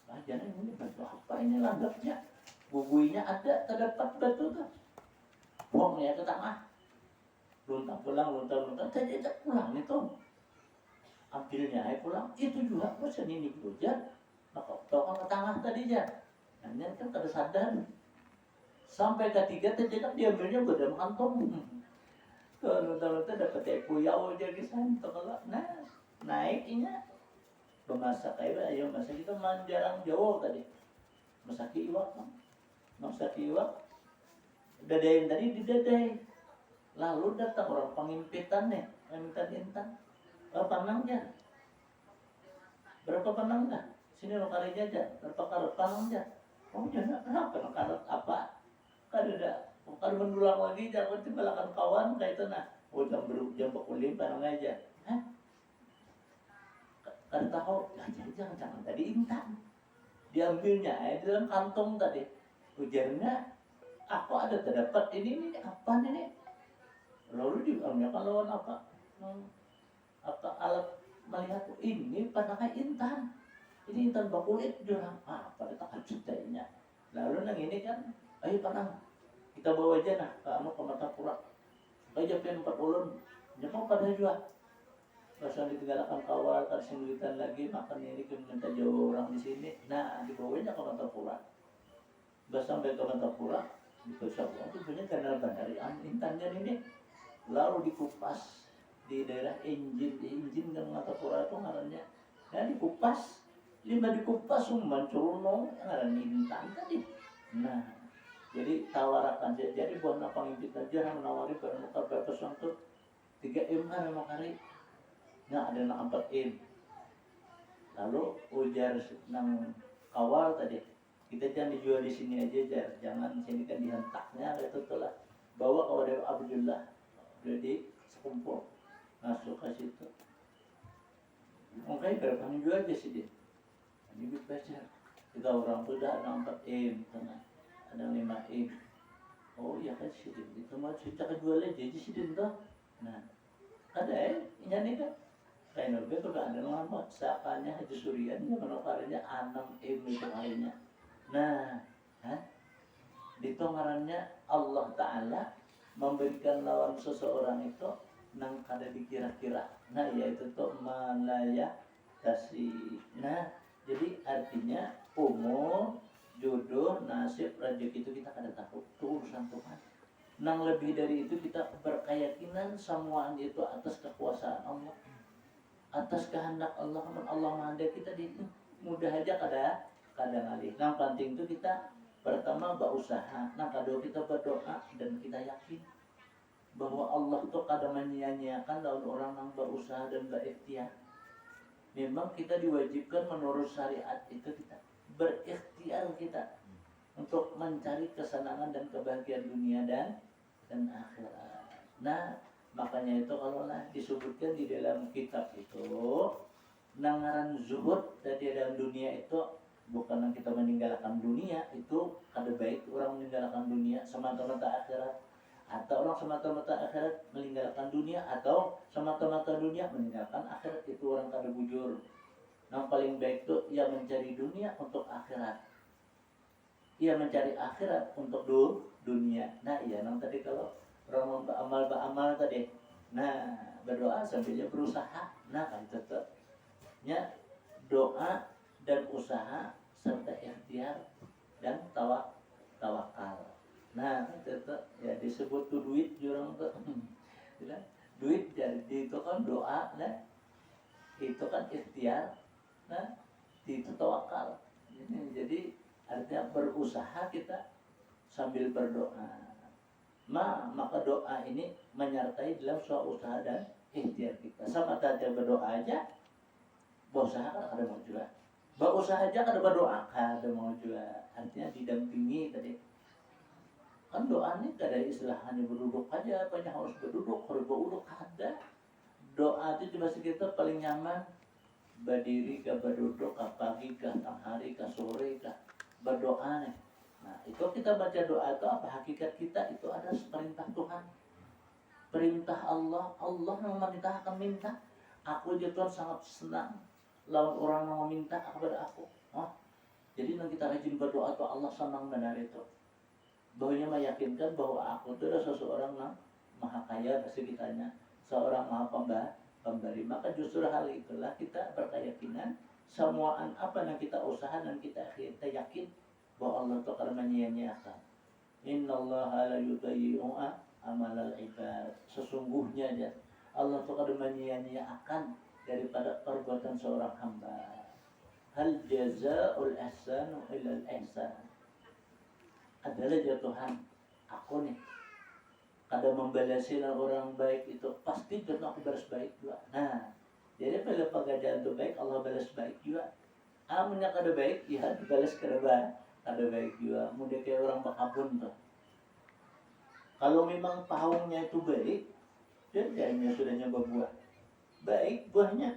Nah jangan ini batu apa ini langgapnya. Bubuinya ada terdapat batu tuh. Buangnya ke tengah. Lunta pulang terjajak pulang itu. Ambilnya air pulang itu juga bosan ini hujan. Maka tokang ke tengah tadi aja. Hanya kan kada sadar. Sampai ketiga terjajak diambilnya pada kantong. Kalau dapat puyau aja kisan kalau naiknya bemasak ayo masak itu jarang jauh tadi masak iwak dadain tadi didadai lalu datang orang pengimpitan nih pengimpitan intan panangnya berapa panangnya sini lo kari jajan berapa panangnya jangan kenapa karet apa kalau mendulang lagi jangan balakan kawan kayak itu jam bakulim panang aja kan tahu jangan tadi intan diambilnya di dalam kantong tadi ujarnya aku ada terdapat ini apa ini lalu diambilnya kalau apa alat melihat ini panangnya intan ini intan bakulit jurang pada takut cintanya lalu nang ini kan ayo panang kita bawa aja kamu ke Matapura aja pengen 4 ulun jangan pada juga pasal ditinggalkan kawal tersindulitan lagi makan ini ke minta jauh orang di sini nah dibawanya ke Matapura sampai ke Matapura di Pesawat itu punya kanal bandari intannya ini lalu dikupas di daerah Injin dan Matapura itu ngarannya nah dikupas lima dikupas umman curuno ngaran intan tadi nah Jadi tawarakan saja. Jadi buat panginjit aja yang menawari barang muka berapa tuh 3 M kan memang hari. Nah ada yang 4 M. Lalu ujar nang awal tadi kita jangan dijual di sini aja jar. Jangan sini kan dihentaknya itu telah bawa kepada Abdullah. Jadi sekumpul masuk ke situ. Makanya berapa jual aja sih dia. Ini baca. Kita orang tuh dah ada 4 M, ada 5 M. Oh ya kan sih itu mah kita jual aja di sini tuh. Nah, ada ini kan. Kayak nabi tuh ada lama. Seakannya Haji Surian dia menukarnya 6 M itu kalinya. Nah, di ngarannya Allah Ta'ala memberikan lawan seseorang itu nang kada dikira-kira. Nah, yaitu tuh malaya kasih. Nah, jadi artinya umur, jodoh, nasib, rezeki itu kita kada tahu. Itu urusan Tuhan. Nang lebih dari itu kita berkeyakinan semuanya itu atas kekuasaan Allah, atas kehendak Allah. Allah menghendaki kita di mudah aja kada ngalih. Nang penting itu kita pertama berusaha. Nang kedua kita berdoa dan kita yakin bahwa Allah itu kada menyia-nyiakan lawan orang yang berusaha dan berikhtiar. Memang kita diwajibkan menurut syariat itu kita berikhtiar kita untuk mencari kesenangan dan kebahagiaan dunia dan akhirat. Nah, makanya itu kalau disebutkan di dalam kitab itu nangaran zuhud dari dalam dunia itu bukan kita meninggalkan dunia, itu kada baik orang meninggalkan dunia semata-mata akhirat, atau orang semata-mata akhirat meninggalkan dunia, atau semata-mata dunia meninggalkan akhirat. Itu orang kada bujur. Yang paling baik itu ia mencari dunia untuk akhirat, ia mencari akhirat untuk dunia. Nah iya nang tadi kalau orang beramal tadi, nah berdoa sambilnya berusaha. Nah kan tetapnya doa dan usaha serta ikhtiar dan tawakal. Nah tetap ya disebut tuh duit jurang tuh. Duit jadi itu kan doa, nah itu kan ikhtiar, nah itu tawakal. Jadi artinya berusaha kita sambil berdoa. Maka doa ini menyertai dalam suatu usaha dan ikhtiar kita. Sama tadi berdoa aja, berusaha kan ada mau juga. Berusaha aja kan berdoa kan ada mau juga. Artinya didampingi tadi. Kan doa ini kada istilah hanya berduduk aja, banyak harus berduduk, harus berduduk ada. Doa itu di bahasa kita paling nyaman berdiri ke berduduk, ke pagi, ke tengah hari, ke sore, ke berdoa nih. Nah itu kita baca doa itu apa hakikat kita itu ada perintah Tuhan, perintah Allah. Allah yang memerintahkan minta. Aku aja Tuhan sangat senang lawan orang yang meminta kepada aku. Jadi kalau kita rajin berdoa tuh Allah senang benar itu. Bahwanya meyakinkan bahwa aku itu adalah seseorang yang maha kaya pasti kitanya, seorang maha pemberi. Maka justru hal itulah kita berkeyakinan semuaan apa yang kita usaha dan kita yakin bahwa Allah itu akan menyia-nyiakan. Innallaha la yudayyi'u amalal ibad. Sesungguhnya ya Allah itu akan menyia-nyiakan daripada perbuatan seorang hamba. Hal jazaa'ul ihsanu illal ihsan. Adalah ya Tuhan, aku nih kada membalasi orang baik itu pasti dan aku balas baik juga. Nah, jadi bila pekerjaan itu baik Allah balas baik juga. Amunnya kada baik ya dibalas kada baik juga. Mudah kayak orang bakabun tuh. Kalau memang pahungnya itu baik, jadinya sudahnya berbuah baik buahnya.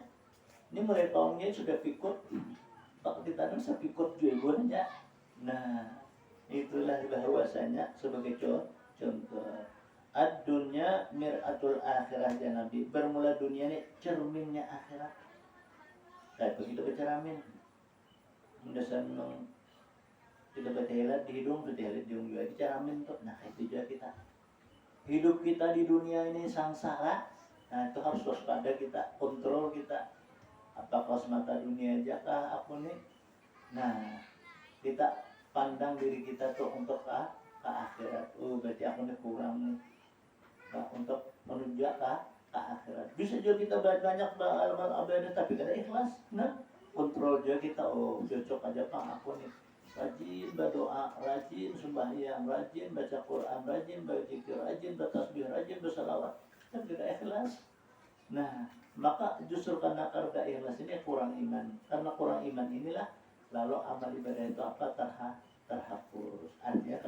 Ini mulai pahungnya sudah pikut, pak ditanam sepikut juga buahnya. Nah, itulah bahwasanya sebagai contoh ad-dunya mir'atul akhirah ya Nabi. Bermula dunia ini cerminnya akhirat. Kayak begitu bercermin. Mendesan kita bertelat di hidung, bertelat di hidung juga diceramin tuh. Nah itu juga kita. Hidup kita di dunia ini sangsara. Nah itu harus waspada kita, kontrol kita. Apakah semata dunia aja kah aku nih? Nah kita pandang diri kita tuh untuk ke akhirat. Berarti aku nih kurang nih. Nah, untuk menuju ke akhirat. Bisa juga kita banyak amal ibadah tapi kada ikhlas. Nah, kontrol juga kita. Cocok aja Pak aku nih. rajin berdoa, rajin sembahyang, rajin baca Quran, rajin berzikir, rajin bertasbih, rajin bersalawat, kan tidak ikhlas. Nah, maka justru karena ikhlas ini kurang iman. Karena kurang iman inilah lalu amal ibadah itu apa terhapus. Artinya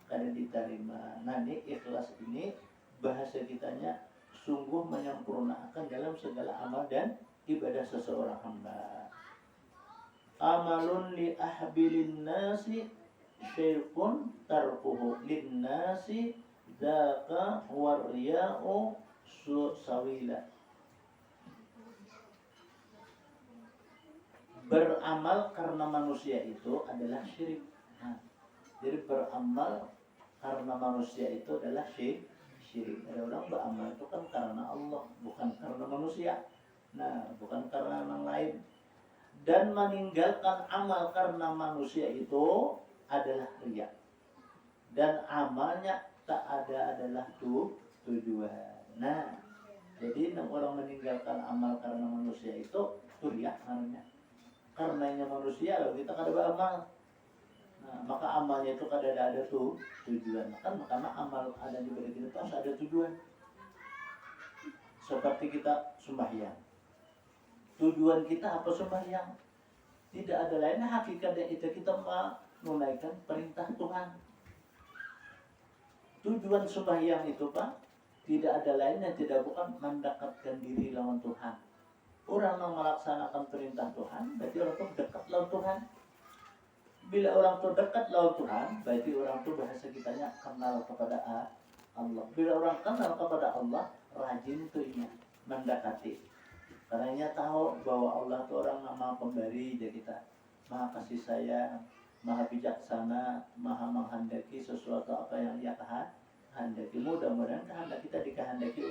kada diterima. Nah, ini ikhlas ini bahasa kitanya sungguh menyempurnakan dalam segala amal dan ibadah seseorang hamba. Amalun li ahbilin nasi syirkun tarkuhu lin nasi dzaka wariya'u sawila. Beramal karena manusia itu adalah syirik. Nah, jadi beramal karena manusia itu adalah syirik. Ada orang beramal itu kan karena Allah, bukan karena manusia. Nah, bukan karena orang lain. Dan meninggalkan amal karena manusia itu adalah riya. Dan amalnya tak adalah tujuan. Nah, jadi orang meninggalkan amal karena manusia itu riya namanya. Karenanya manusia loh, kita kada beramal. Nah, maka amalnya itu kada ada tujuan. Kan karena amal ada di balik kita harus ada tujuan. Seperti kita sembahyang. Tujuan kita apa sembahyang? Tidak ada lain hakikatnya itu kita menunaikan perintah Tuhan. Tujuan sembahyang itu Pak, tidak ada lainnya tidak bukan mendekatkan diri lawan Tuhan. Orang yang melaksanakan perintah Tuhan, berarti orang itu dekat lawan Tuhan. Bila orang itu dekat lawan Tuhan, berarti orang itu bahasa kitanya kenal kepada Allah. Bila orang kenal kepada Allah, rajin tuh ingat mendekati. Karena tahu bahwa Allah itu orang maha pemberi, jadi kita maha kasih sayang, maha bijaksana, maha menghendaki sesuatu apa yang Ia kehendaki. Mudah-mudahan kehendak kita dikehendaki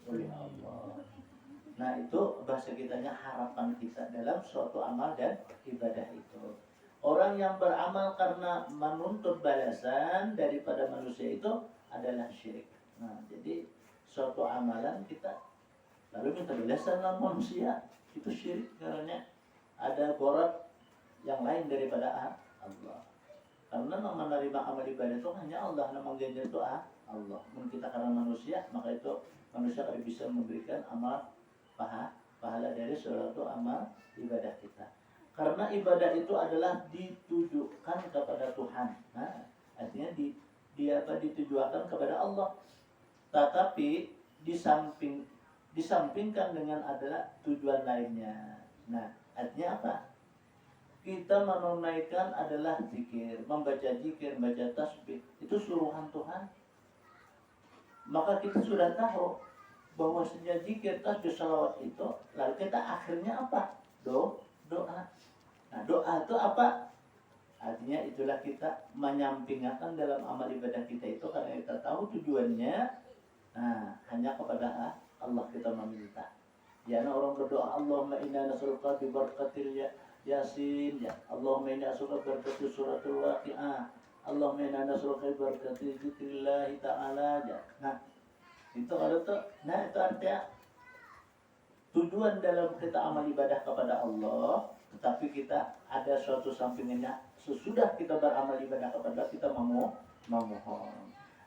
oleh Allah. Nah, itu bahasa kitanya harapan kita dalam suatu amal dan ibadah itu. Orang yang beramal karena menuntut balasan daripada manusia itu adalah syirik. Nah, jadi suatu amalan kita lalu minta balasan lawan manusia, itu syirik karena ada gharat yang lain daripada Allah. Karena menerima amal ibadah itu hanya Allah, nama ganjar itu Allah. Mungkin kita karena manusia, maka itu manusia akan bisa memberikan amal pahala dari suatu amal ibadah kita. Karena ibadah itu adalah ditujukan kepada Tuhan. Nah, artinya ditujukan kepada Allah. Tetapi disampingkan dengan adalah tujuan lainnya. Nah, artinya apa? Kita menunaikan adalah zikir, membaca zikir, membaca tasbih, itu suruhan Tuhan. Maka kita sudah tahu bahwa sejak zikir, tasbih, salawat itu, lalu kita akhirnya apa? Doa. Nah, doa itu apa? Artinya itulah kita menyampingkan dalam amal ibadah kita itu karena kita tahu tujuannya. Nah, hanya kepada Allah kita meminta. Ya, orang berdoa, Allahumma inna nas'aluka bi barakatil Yasin, ya. Allahumma inna nas'aluka bi barakatil suratul Waqiah. Allahumma inna nas'aluka bi barakatil dzikrillah ta'ala, ya. Nah, itu kalau itu, nah itu artinya tujuan dalam kita amal ibadah kepada Allah, tetapi kita ada suatu sampingannya sesudah kita beramal ibadah kepada kita memohon.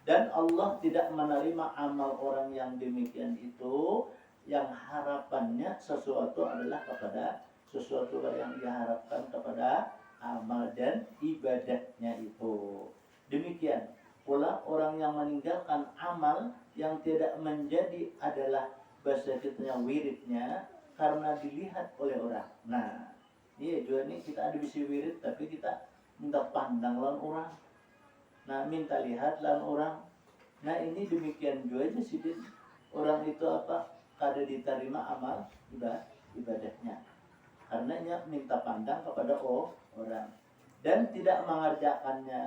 Dan Allah tidak menerima amal orang yang demikian itu, yang harapannya sesuatu adalah kepada sesuatu yang ia harapkan kepada amal dan ibadahnya itu. Demikian pula orang yang meninggalkan amal yang tidak menjadi adalah bahasa kitanya wiridnya karena dilihat oleh orang. Nah, iya juga nih kita ada bisi wirid tapi kita minta pandang lawan orang. Nah, minta lihat lawan orang. Nah, ini demikian juga aja sih orang itu apa? Kada diterima amal ibadahnya. Karenanya minta pandang kepada orang dan tidak mengerjakannya,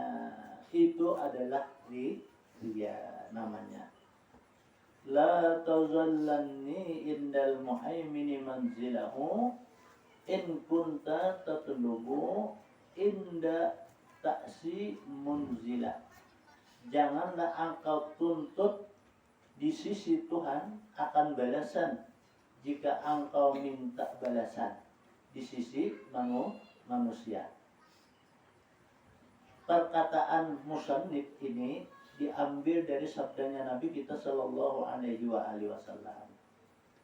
itu adalah riya namanya. La tazallanni indal muhaimini manzilahu in kunta tatlubu inda ta'si munzila. Janganlah engkau tuntut di sisi Tuhan akan balasan jika engkau minta balasan di sisi manusia. perkataan musannif ini diambil dari sabdanya Nabi kita sallallahu alaihi wasallam.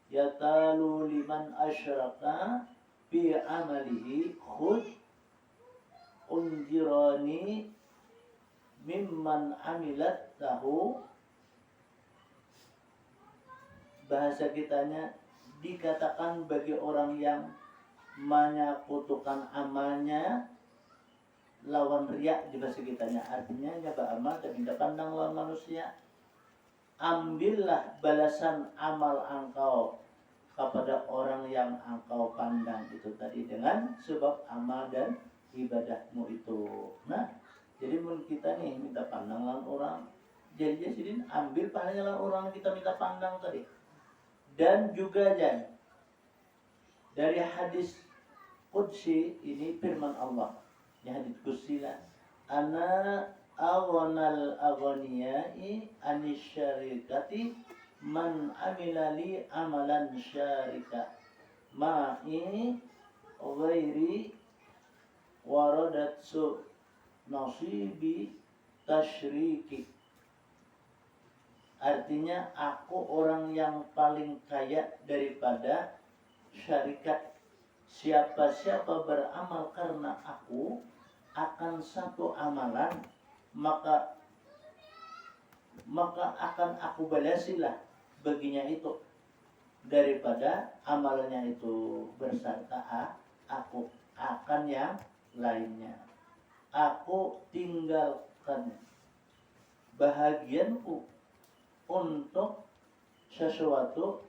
Yatalu liman asyraka bi amalihi khud unjirani mimman amilat tahu. Bahasa kitanya dikatakan bagi orang yang menyekutukan amalnya lawan riak di bahasa kitanya, artinya nyaba amal dan tidak pandang lawan manusia. Ambillah balasan amal engkau kepada orang yang engkau pandang itu tadi dengan sebab amal dan ibadahmu itu. Nah, jadi menurut kita nih minta pandang lawan orang, jadi jadi ambil pahalanya lawan orang kita minta pandang tadi. Dan juga jangan dari hadis qudsi ini firman Allah. Ya hadis qudsi lah. Ana aghnal aghniyai anisyarikati man amila li amalan syarika ma'i ghairi waradat su nasibi tasyriki. Artinya aku orang yang paling kaya daripada syarikat. Siapa-siapa beramal karena aku akan satu amalan, maka akan aku balasilah baginya itu daripada amalnya itu berserta aku akan yang lainnya. Aku tinggalkan bahagianku untuk sesuatu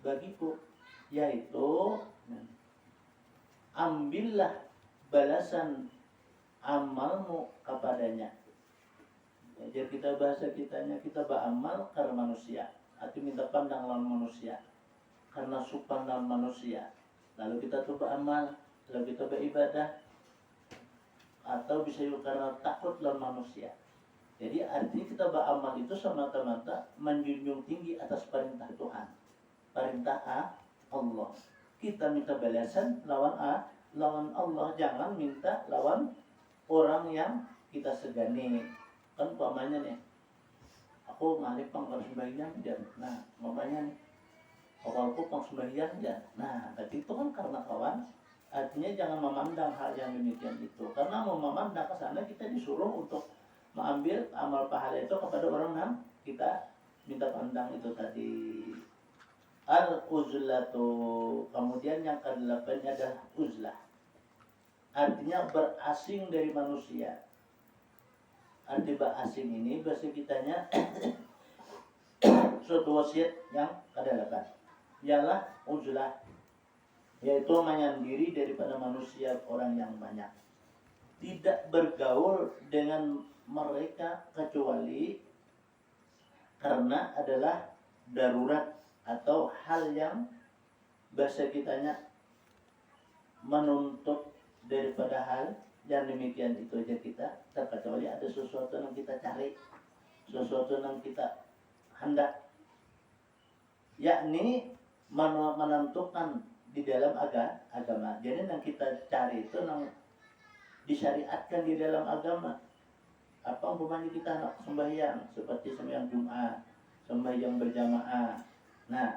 bagiku, yaitu ambillah balasan amalmu kepadanya. Jadi kita bahasa kitanya kita beramal karena manusia, atau minta pandang lawan manusia karena supan lawan manusia. Lalu kita tuh beramal, lalu kita beribadah, atau bisa juga karena takut lawan manusia. Jadi artinya kita beramal itu semata-mata menjunjung tinggi atas perintah Tuhan, perintah Allah. Kita minta balasan lawan Allah, jangan minta lawan orang yang kita segani. Kan umpamanya nih, aku ngalih pang harus sembahyang aja. Nah, umpamanya nih, aku pang sembahyang aja. Nah, berarti itu kan karena kawan. Artinya jangan memandang hal yang demikian itu. Karena mau memandang ke sana kita disuruh untuk mengambil amal pahala itu kepada orang yang kita minta pandang itu tadi. Al-uzlatu, kemudian yang ke-8 adalah uzlah. Artinya berasing dari manusia. Arti berasing ini bahasa kitanya suatu wasiat yang ke-8 ialah uzlah, yaitu menyendiri daripada manusia orang yang banyak. Tidak bergaul dengan mereka kecuali karena adalah darurat atau hal yang bahasa kitanya menuntut daripada hal yang demikian itu aja kita terkecuali ada sesuatu yang kita cari, sesuatu yang kita hendak, yakni menentukan di dalam agama. Jadi yang kita cari itu yang disyariatkan di dalam agama. Apa umpamanya kita nak sembahyang seperti sembahyang Jumat, sembahyang berjamaah. Nah,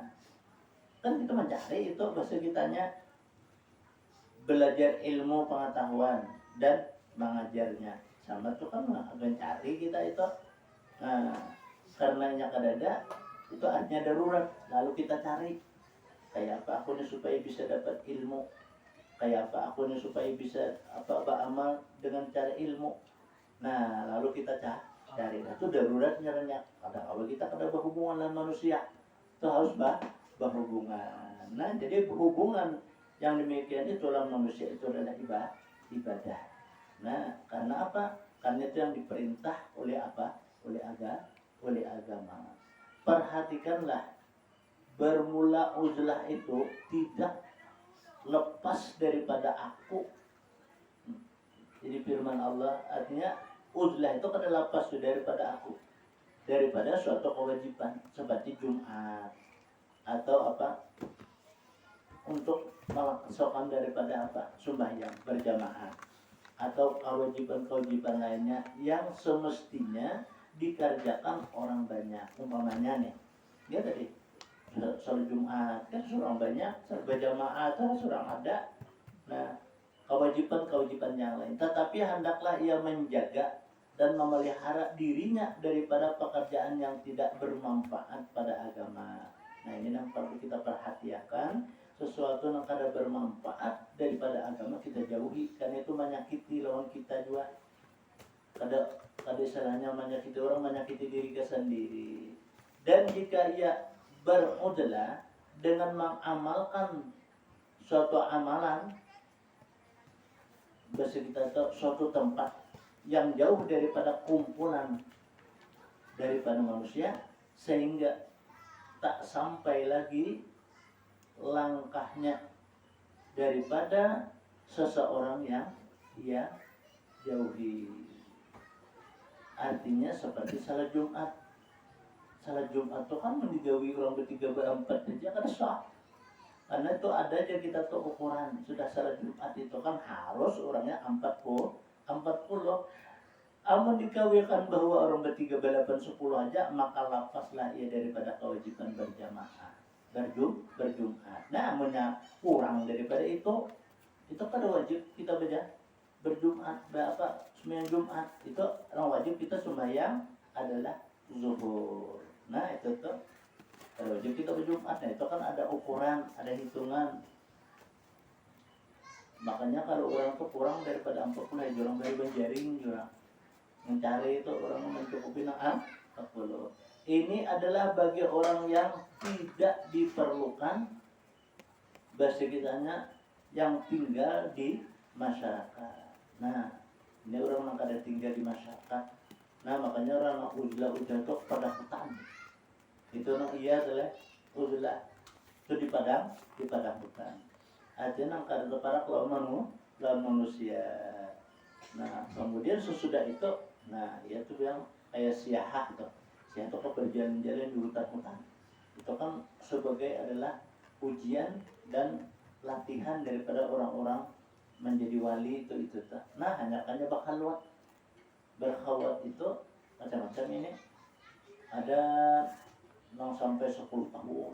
kan kita mencari itu bahasa kitanya belajar ilmu pengetahuan dan mengajarnya. Sama itu kan mencari kita itu. Nah, karenanya kadada itu artinya darurat. Lalu kita cari kayak apa aku nih supaya bisa dapat ilmu, kayak apa aku nih supaya bisa beramal dengan cara ilmu. Nah, lalu kita cari. Nah, itu darurat nyaranya. Kalau kita kada berhubungan dengan manusia, itu harus berhubungan. Nah, jadi berhubungan yang demikian itu dalam manusia itu adalah ibadah. Nah, karena apa? Karena itu yang diperintah oleh apa? Oleh agama. Perhatikanlah, bermula uzlah itu tidak lepas daripada aku. Jadi firman Allah artinya uzlah itu kada lepas daripada aku, daripada suatu kewajiban seperti Jumat atau apa untuk melaksanakan daripada apa sembahyang berjamaah atau kewajiban-kewajiban lainnya yang semestinya dikerjakan orang banyak. Umpamanya nih, dia tadi sholat Jumat kan surang banyak, sholat berjamaah kan surang ada. Nah, kewajiban-kewajiban yang lain. Tetapi hendaklah ia menjaga dan memelihara dirinya daripada pekerjaan yang tidak bermanfaat pada agama. Nah, ini yang perlu kita perhatikan. Sesuatu yang kada bermanfaat daripada agama kita jauhi, karena itu menyakiti lawan kita juga. Kada salahnya menyakiti orang, menyakiti diri kita sendiri. Dan jika ia berudlah dengan mengamalkan suatu amalan, bahasa kita tahu suatu tempat yang jauh daripada kumpulan daripada manusia, sehingga tak sampai lagi langkahnya daripada seseorang yang ia jauhi. Artinya seperti salat Jumat. Salat Jumat itu kan mendigawi orang bertiga berempat aja kan sah. Karena itu ada aja kita tuh ukuran. Sudah salat Jumat itu kan harus orangnya 40. Amun dikawikan bahwa orang bertiga belapan 10 aja, maka lapaslah ia daripada kewajiban berjamaah. Berjumat. Nah, amunnya kurang daripada itu kan wajib kita berjumat, sembahyang Jumat. Itu orang wajib kita sembahyang adalah zuhur. Nah, itu tuh wajib kita berjumat. Nah, itu kan ada ukuran, ada hitungan. Makanya kalau orang tuh kurang daripada 40, orang dari Banjaring juga mencari itu orang mencukupi 40. Ini adalah bagi orang yang tidak diperlukan, bahasa kitanya yang tinggal di masyarakat. Nah, ini orang yang kada tinggal di masyarakat. Nah, makanya orang uzlah itu pada hutan. Itu iya adalah uzlah itu di padang hutan. Artinya nang kada keparak lawan manusia. Nah, kemudian sesudah itu, nah, itu yang kayak siahah tuh. Siahah itu kan berjalan-jalan di hutan-hutan. Itu kan sebagai adalah ujian dan latihan daripada orang-orang menjadi wali itu tuh. Nah, hanya berkhalwat. Berkhalwat itu macam-macam ini. Ada yang sampai 10 tahun.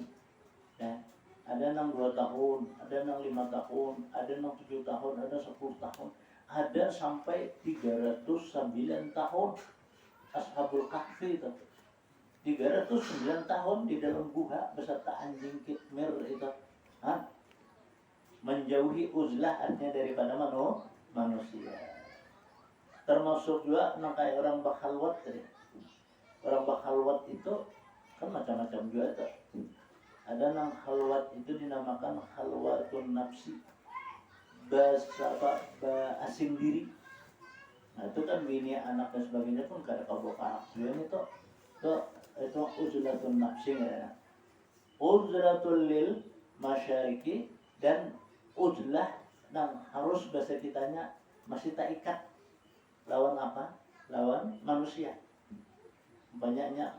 Ya. Ada yang 2 tahun, ada yang 5 tahun, ada yang 7 tahun, ada 10 tahun. Ada sampai 309 tahun. Ashabul Kahfi itu 309 tahun di dalam gua beserta anjing kitmir itu, menjauhi uzlah artinya daripada manusia. Termasuk juga kayak orang bakhalwat tadi. Orang bakhalwat itu kan macam-macam juga tuh. Ada yang khalwat itu dinamakan khalwatun nafsi, asing diri. Nah, itu kan bini, anak dan sebagainya pun kada kabokarak juga itu uzlatun nafsi ya. Uzlatul lil masyariki dan uzlah yang harus bahasa kitanya masih tak ikat lawan apa? Lawan manusia. Banyaknya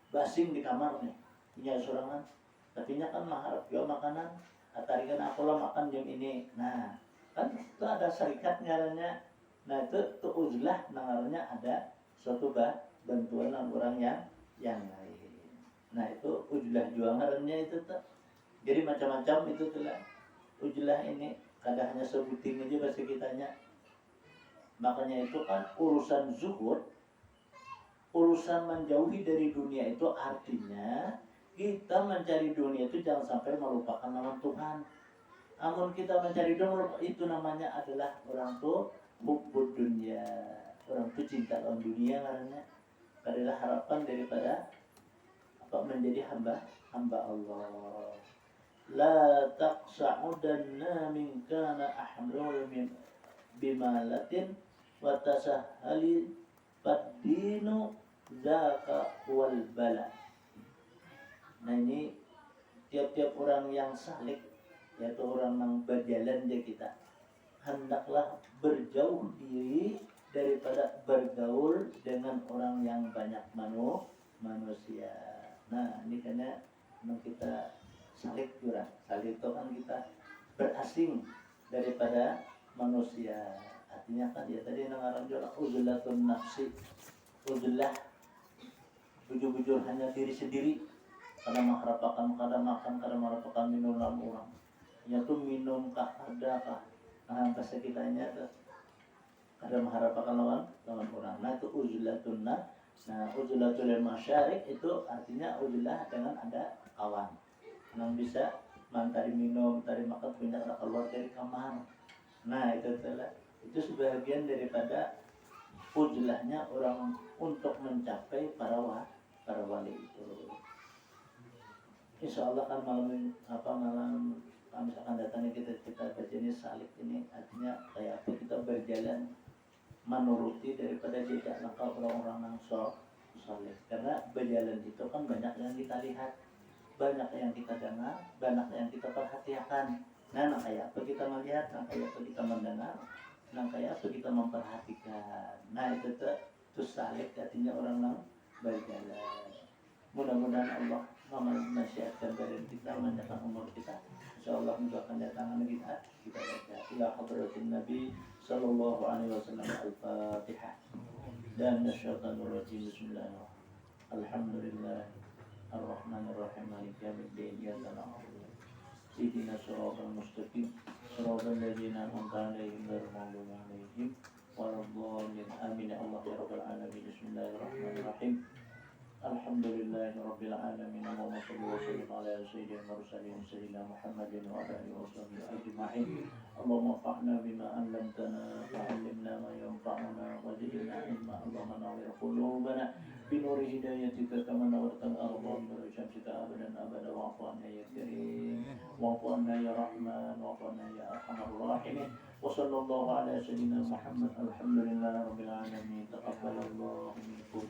basing di kamar nih, punya sorangan, tapi nya kan mengharap juga makanan. Atarikan aku lah makan jam ini. Nah, kan itu ada syarikat ngarannya. Nah, itu uzlah ngarannya ada suatu bantuan orang yang lain. Nah, itu uzlah juga ngarannya itu tuh. Jadi macam-macam itu tuh lah. Uzlah ini kada hanya sebutin aja bahasa kitanya. Makanya itu kan urusan zuhud, urusan menjauhi dari dunia itu artinya kita mencari dunia itu jangan sampai melupakan nama Tuhan. Namun kita mencari dunia itu namanya adalah orang tuh hubbud dunia. Orang tuh cinta lawan dunia karena adalah harapan daripada menjadi hamba Allah. La taqsa'udanna min kana ahmru min bimalatin wa tasahhali faddinu dzaka wal bala. Nah, ini tiap-tiap orang yang salik, yaitu orang yang berjalan dia kita, hendaklah berjauh diri daripada bergaul dengan orang yang banyak manusia. Nah, ini karena kita salik juga. Salik itu kan kita berasing daripada manusia. Artinya kan dia tadi nangaran juga uzlatun nafsi. Uzlah bujur-bujur hanya diri sendiri. Kada mengharapkan kada makan, kada mengharapkan minum lawan orang. Ya tuh minum kah ada kah? Nah, kesekitannya tuh kada mengharapkan lawan orang. Nah itu uzlatun nafsi. Nah, uzlatul masyarik itu artinya uzlah dengan ada kawan. Yang bisa tadi minum, tadi makan punya keluar dari kamar. Nah, itu adalah itu sebagian daripada uzlahnya orang untuk mencapai para wali itu. Insya Allah kan malam Kamis akan datangnya kita baca ini salik ini artinya kayak apa kita berjalan menuruti daripada jejak langkah orang-orang yang soleh. Karena berjalan itu kan banyak yang kita lihat, banyak yang kita dengar, banyak yang kita perhatikan. Nah, kayak apa kita melihat, nah kayak apa kita mendengar, nah kayak apa kita memperhatikan. Nah itu saleh artinya orang yang berjalan. Mudah-mudahan Allah menasihatkan badan kita, menjaga umur kita. Insyaallah akan datang kita baca ila hadratin Nabi sallallahu alaihi wasallam al-Fatihah. Dan syaitanir rajim. Bismillahirrahmanirrahim. Alhamdulillah ar-Rahmanir-Rahim maliki yaumiddin. Iyyaka na'budu ihdinas siratal mustaqim siratal ladzina an'amta 'alaihim ghairil maghdubi 'alaihim waladdallin. Amin ya Allah ya rabbal alamin. Bismillahirrahmanirrahim. Alhamdulillahi rabbil alamin. Allahumma shalli wa sallim ala sayyidil mursalin sayyidina Muhammadin wa ala alihi washabbihi ajma'in. Allahumma fa'na bima 'allamtana wa'allimna ma yanfa'una wa zidna ilma. Allahumma nawwir qulubana bi nuri hidayatika kama nawwartal arda bi nuri syamsika abadan abada. Wa'fu 'anna ya karim wa'fu 'anna ya rahman wa'fu 'anna ya arhamar rahimin. Wa sallallahu ala sayyidina Muhammad. Alhamdulillahi rabbil alamin. Taqabbalallahu minkum.